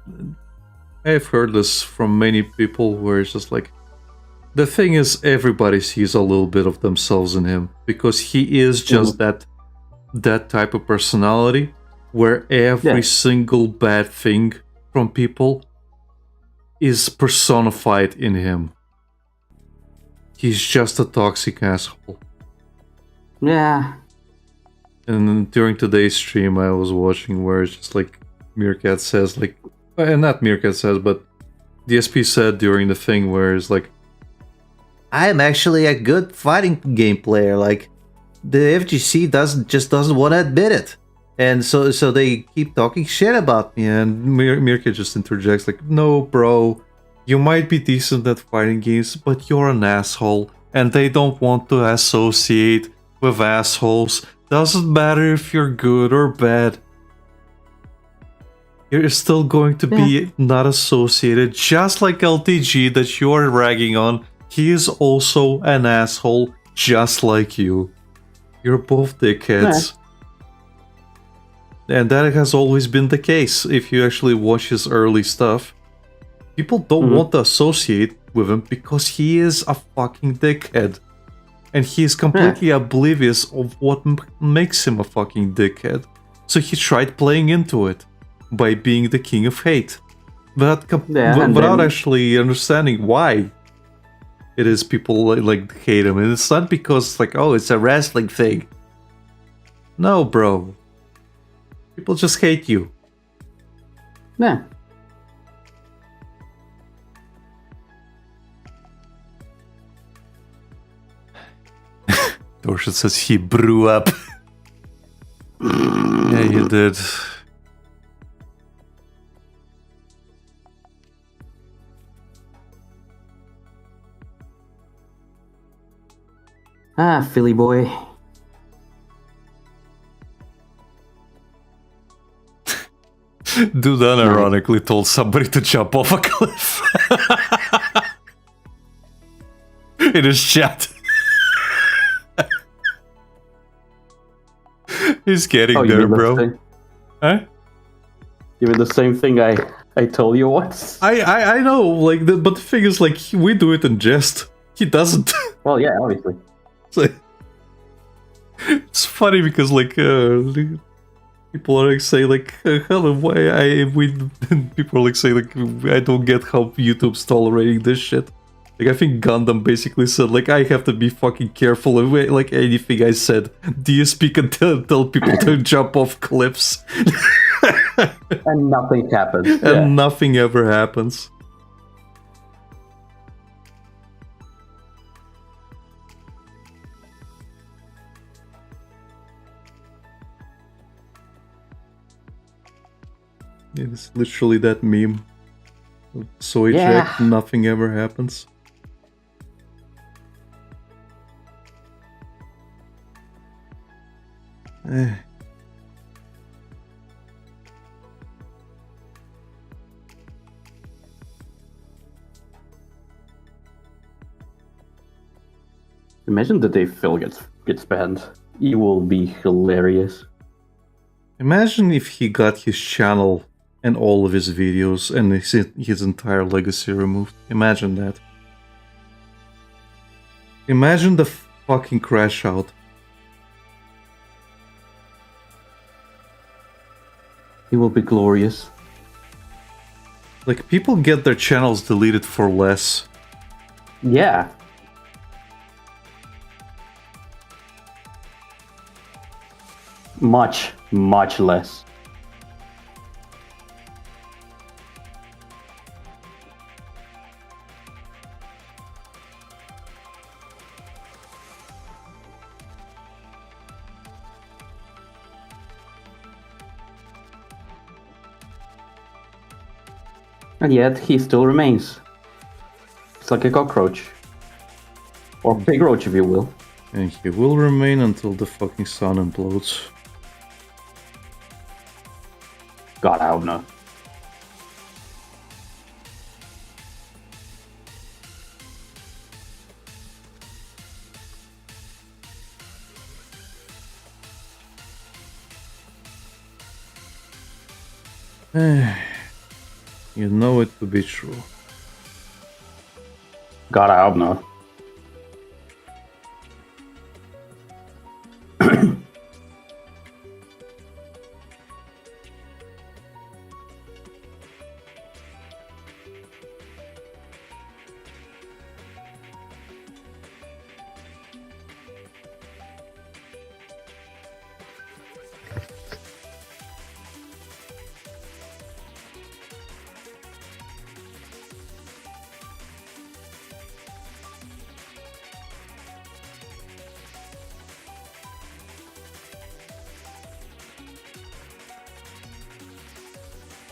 I've heard this from many people where it's just like, the thing is, everybody sees a little bit of themselves in him because he is just that type of personality where every single bad thing from people is personified in him. He's just a toxic asshole. Yeah. And during today's stream, I was watching where it's just like Meerkat says, like, not Meerkat says, but DSP said during the thing where it's like, I'm actually a good fighting game player. Like, the FGC doesn't want to admit it, and so they keep talking shit about me. And Meerkat just interjects like, "No, bro, you might be decent at fighting games, but you're an asshole, and they don't want to associate with assholes. Doesn't matter if you're good or bad. You're still going to be not associated, just like LTG that you're ragging on. He is also an asshole, just like you. You're both dickheads." And that has always been the case. If you actually watch his early stuff, people don't want to associate with him because he is a fucking dickhead. And he is completely oblivious of what makes him a fucking dickhead. So he tried playing into it by being the king of hate. Without actually understanding why it is people like hate him. And it's not because like, oh, it's a wrestling thing. No, bro. People just hate you. Yeah. Dorset says he brew up. Yeah, you did. Ah, Philly boy. Dude unironically told somebody to jump off a cliff. In his chat. He's getting there, bro. Huh? You mean the same thing I told you once? I know, like, but the thing is, like, we do it in jest. He doesn't. Well, yeah, obviously. It's funny because, like, people are like saying, like, hello, why people are like saying, like, I don't get how YouTube's tolerating this shit. Like, I think Gundam basically said, like, I have to be fucking careful of like anything I said. DSP can tell people to jump off cliffs. And nothing happens. And nothing ever happens. It's literally that meme. So eject, nothing ever happens. Imagine the day Phil gets banned. It will be hilarious. Imagine if he got his channel and all of his videos and his entire legacy removed. Imagine that. Imagine the fucking crash out. It will be glorious. Like, people get their channels deleted for less. Yeah. Much, much less. And yet he still remains. It's like a cockroach. Or pig roach, if you will. And he will remain until the fucking sun implodes. God, I don't know. You know it to be true. God, I hope not.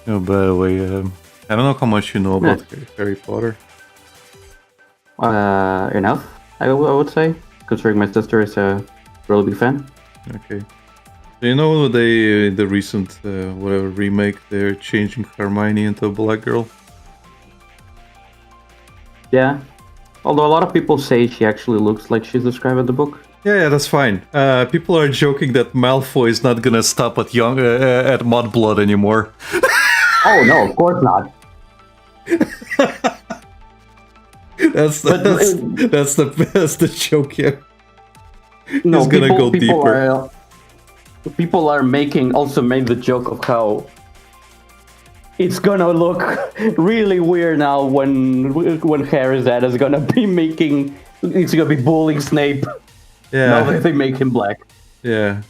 Oh, by the way, I don't know how much you know about Harry Potter. Enough, I would say, considering my sister is a really big fan. Okay. Do you know the recent whatever remake? They're changing Hermione into a black girl. Yeah. Although a lot of people say she actually looks like she's described in the book. Yeah, that's fine. People are joking that Malfoy is not gonna stop at at Mudblood anymore. Oh no, of course not. that's the joke. Yeah. No, He's gonna go deeper. People are also made the joke of how it's gonna look really weird now when Harry's dad is gonna be bullying Snape. Yeah. Now that they make him black. Yeah.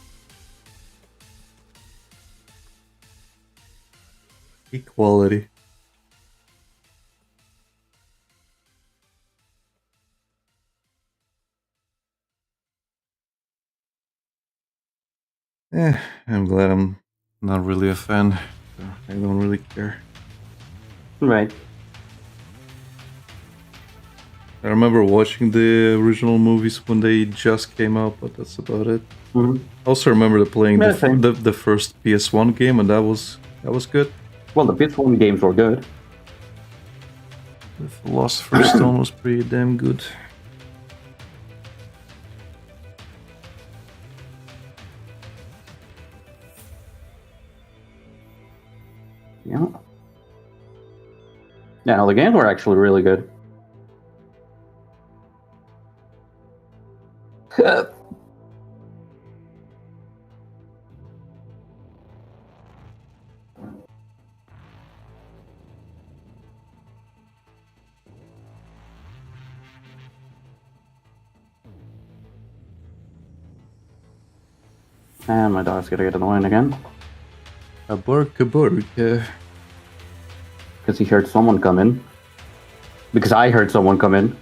Equality. I'm glad I'm not really a fan. So I don't really care. Right. I remember watching the original movies when they just came out, but that's about it. Mm-hmm. I also remember playing Yeah, the first PS1 game, and that was good. Well, the PS1 games were good. The Philosopher's Stone was pretty damn good. Yeah. Yeah, no, the games were actually really good. And my dog's gonna get annoying again. A bark, yeah. Because he heard someone come in. Because I heard someone come in.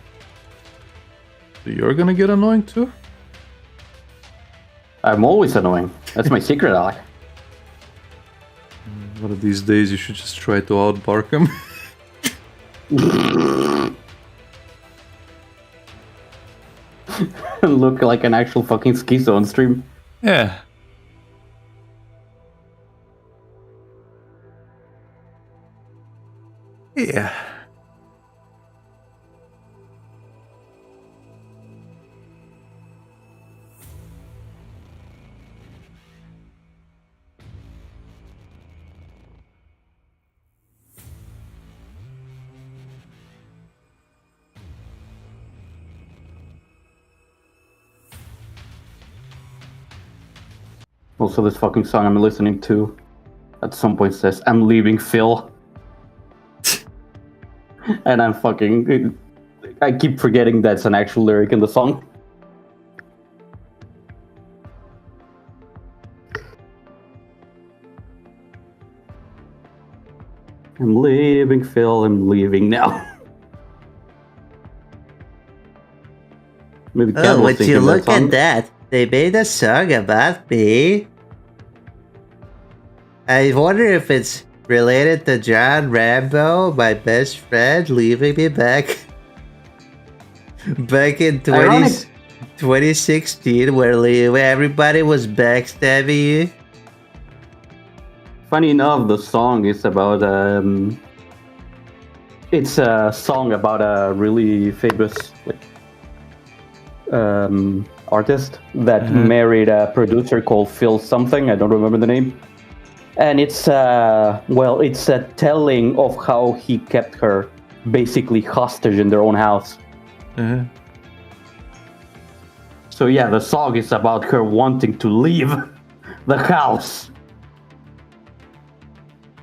So you're gonna get annoying too? I'm always annoying. That's my secret, Alec. One of these days you should just try to outbark him. Look like an actual fucking schizo on stream. Yeah. Yeah. Also, this fucking song I'm listening to at some point says, "I'm leaving Phil." And I keep forgetting that's an actual lyric in the song. I'm leaving Phil, I'm leaving now. Maybe Oh, would you look at that? They made a song about me. I wonder if it's related to John Rambo, my best friend, leaving me back in Ironic. 2016, where everybody was backstabbing you? Funny enough, the song is about it's a song about a really famous artist that married a producer called Phil something. I don't remember the name. And it's it's a telling of how he kept her basically hostage in their own house. So yeah, the song is about her wanting to leave the house.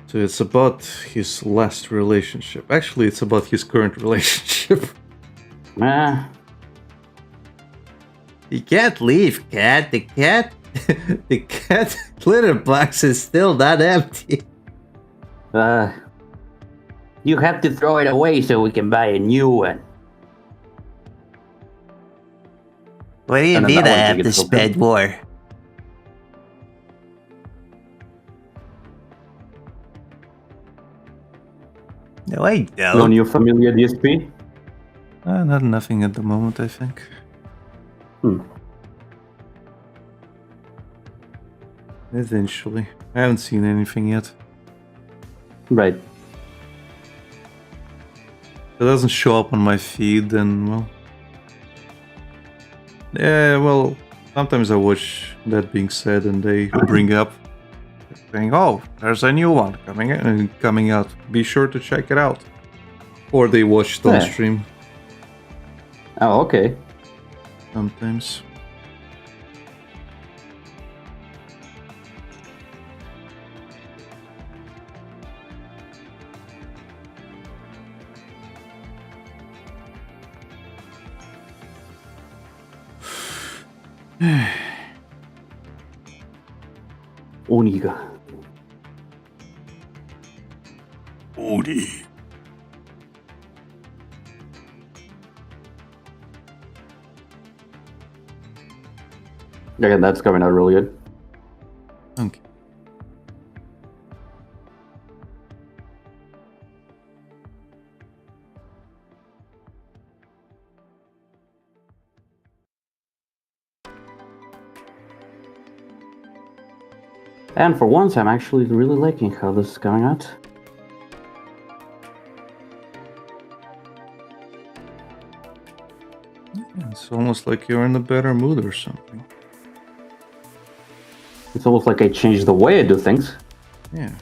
So it's about his last relationship. Actually, it's about his current relationship. You can't leave, cat. The cat litter box is still not empty. You have to throw it away so we can buy a new one. What do you mean I have to spend more? No, I don't. No new familiar DSP? Nothing at the moment, I think. Eventually. I haven't seen anything yet. Right. If it doesn't show up on my feed, then, well... Yeah, well, sometimes I watch That Being Said and they bring up saying, oh, there's a new one coming out. Be sure to check it out. Or they watch it on stream. Oh, okay. Sometimes. Oniga. Oni. Yeah, that's coming out really good. Okay. And for once, I'm actually really liking how this is coming out. It's almost like you're in a better mood or something. It's almost like I changed the way I do things. Yeah.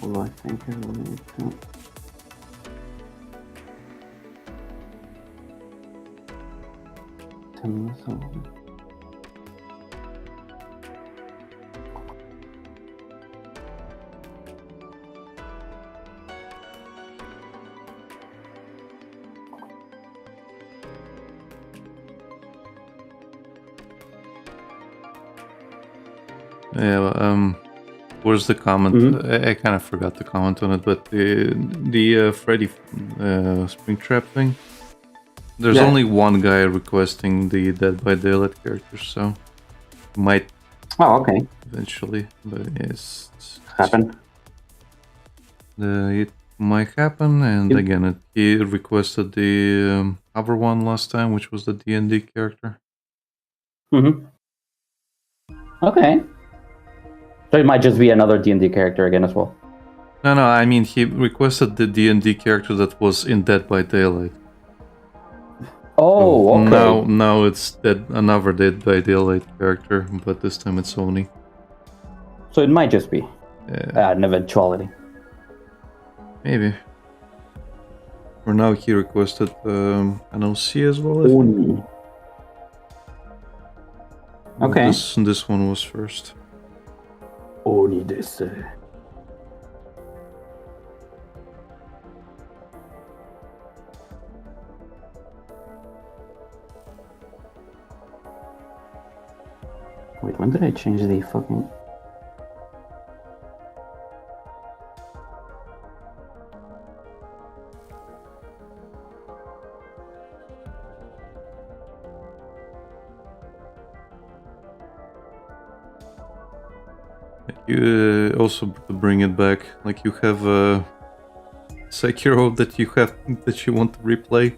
Although I think I will need to... Yeah, where's the comment? I kind of forgot to comment on it, but the Freddy Springtrap thing. There's only one guy requesting the Dead by Daylight character, so might. Oh, okay. Eventually, but it's Happen. It might happen, and again, he requested the other one last time, which was the D&D character. Mm-hmm. Okay. So it might just be another D&D character again as well. No, I mean he requested the D&D character that was in Dead by Daylight. Oh, So okay. now it's another Dead by Daylight character, but this time it's Oni. So it might just be Yeah, an eventuality. maybe. For now, he requested an OC as well. I think. Oni. But Okay. This one was first. Oni desu. Wait, when did I change the fucking... You also to bring it back, like you have Sekiro that you want to replay.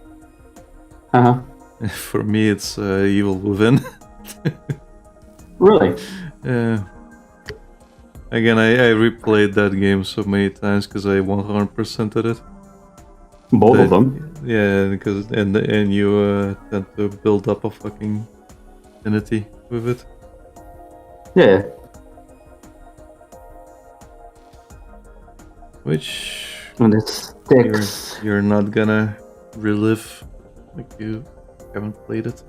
Uh-huh. For me, it's Evil Within. Really? Yeah. Again, I replayed that game so many times because I 100%ed it. Both of them? Yeah, because and you tend to build up a fucking affinity with it. Yeah. Which And it sticks. you're not gonna relive, like you haven't played it.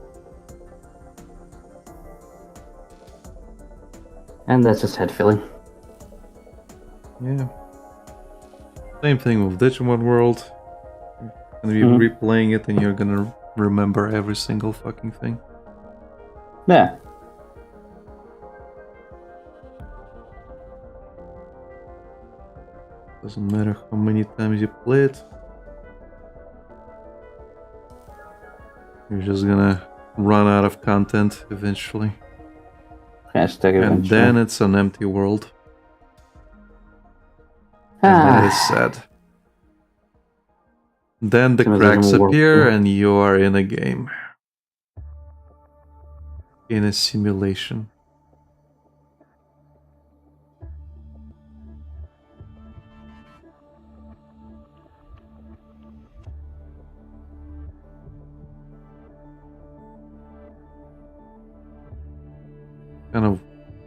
And that's a sad feeling. Yeah. Same thing with Digimon World. You're gonna be replaying it and you're gonna remember every single fucking thing. Yeah. Doesn't matter how many times you play it. You're just gonna run out of content eventually. Hashtag And eventually. then it's an empty world. And that is sad. Then the cracks appear and you are in a game. In a simulation. Kind of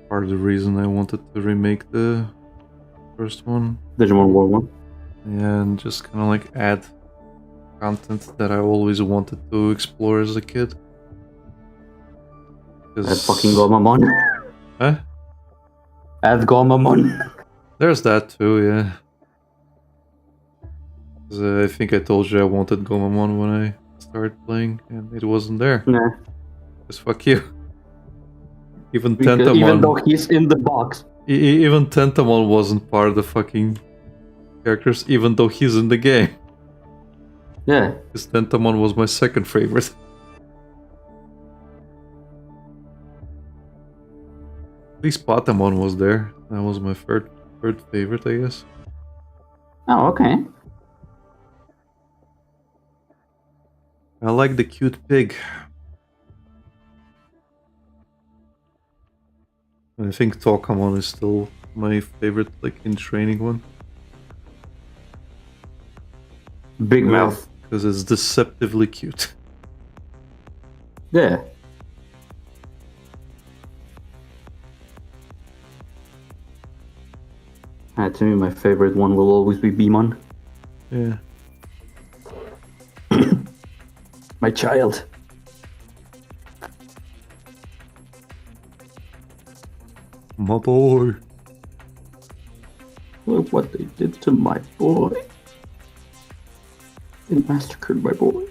part of the reason I wanted to remake the first one. Digimon World 1. Yeah, and just kind of like add content that I always wanted to explore as a kid. Add fucking Gomamon. Huh? Add Gomamon. There's that too, yeah. 'Cause, I think I told you I wanted Gomamon when I started playing, and it wasn't there. Nah. Just fuck you. Even Because Tentamon. even though he's in the box. Even Tentamon wasn't part of the fucking characters, even though he's in the game. Yeah. Because Tentamon was my second favorite. At least Patamon was there. That was my third favorite, I guess. Oh, okay. I like the cute pig. I think Tokamon is still my favorite, like, in training one. Big mouth. Because it's deceptively cute. Yeah. To me, my favorite one will always be Beamon. Yeah. My child. My boy. Look what they did to my boy. They massacred my boy.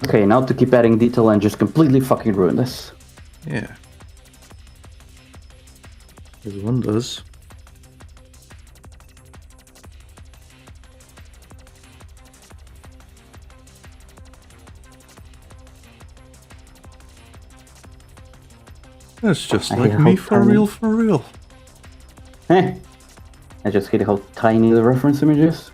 Okay, now to keep adding detail and just completely fucking ruin this. Yeah. As one does. That's just I like hate me how for tiny- real, for real. I just hate how tiny the reference image is.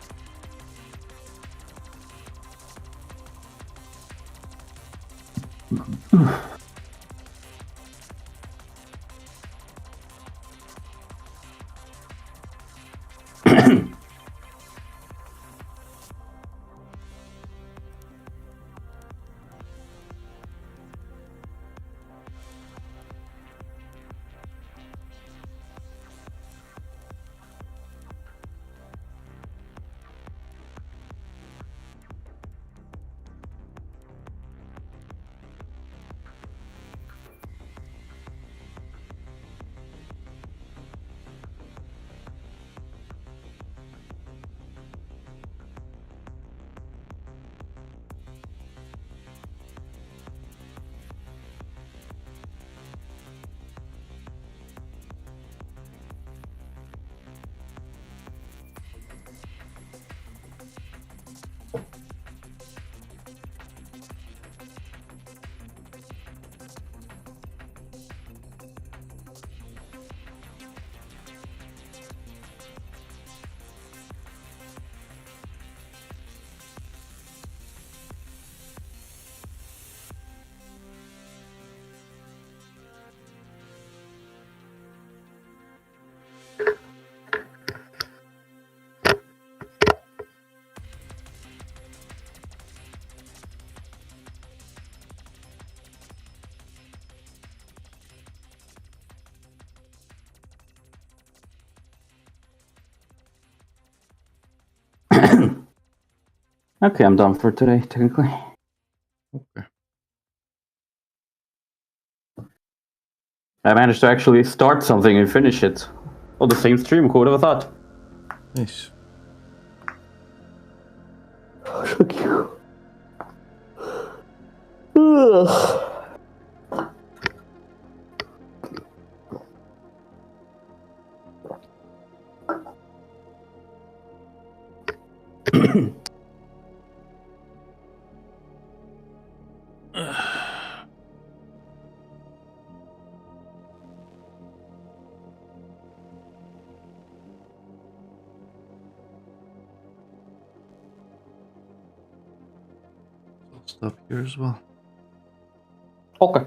Okay, I'm done for today, technically. Okay. I managed to actually start something and finish it. On the same stream, who would have thought? Nice. So cute. Ugh. I'll stop here as well. Okay.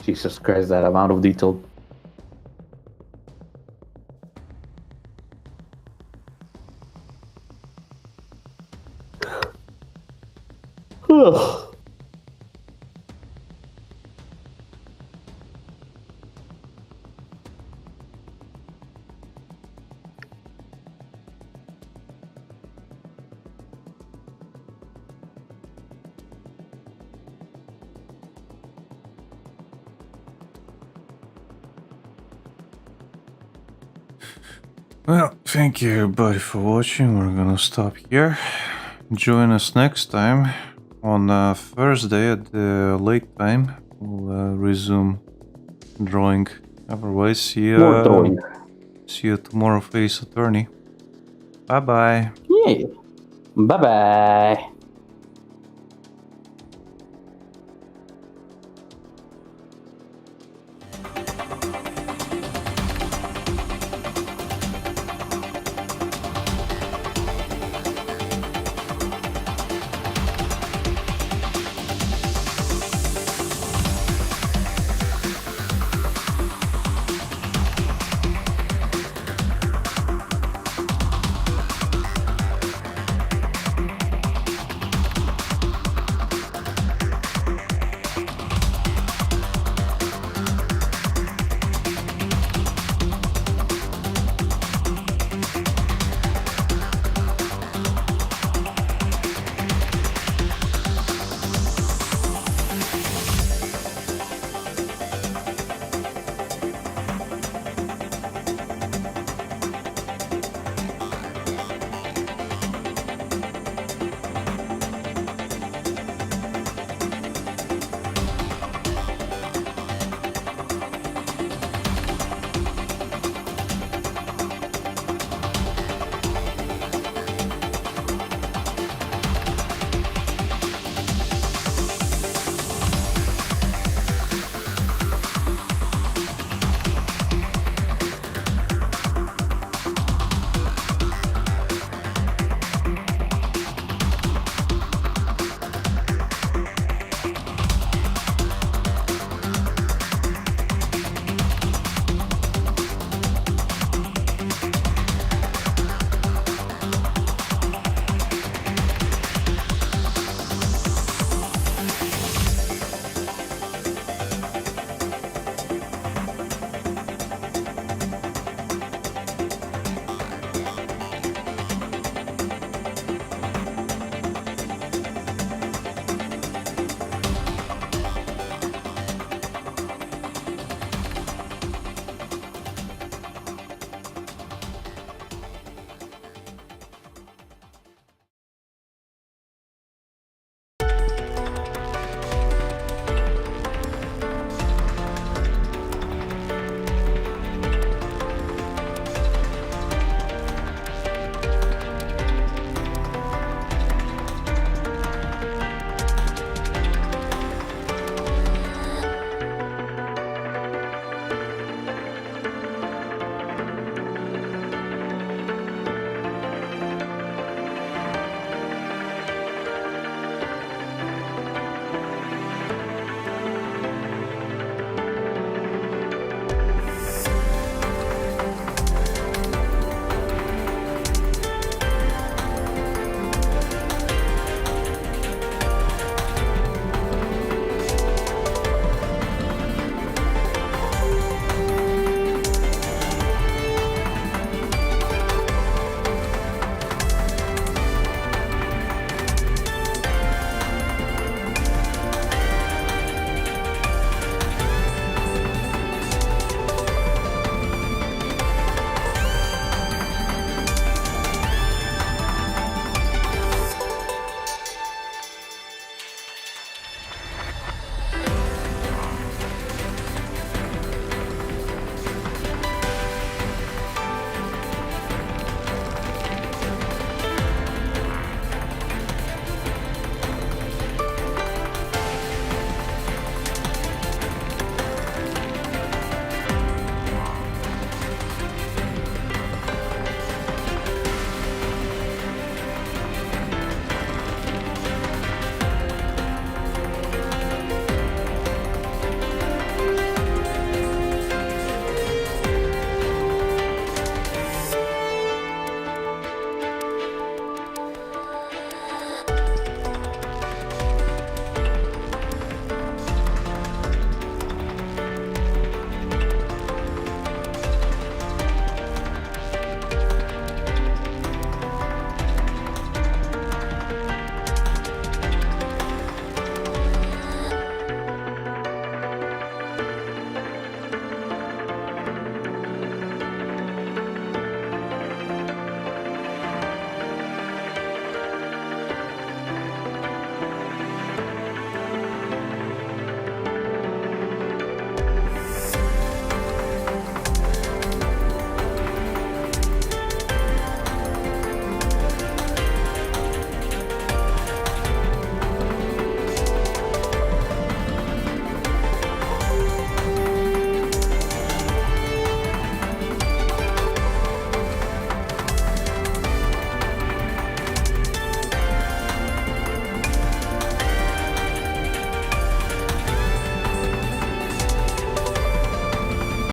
Jesus Christ, that amount of detail. Ugh. Well, thank you everybody for watching. We're gonna stop here. Join us next time on Thursday at the late time. We'll resume drawing. Otherwise, More throwing. see you tomorrow, Face Attorney. Bye bye. Yay. Bye bye.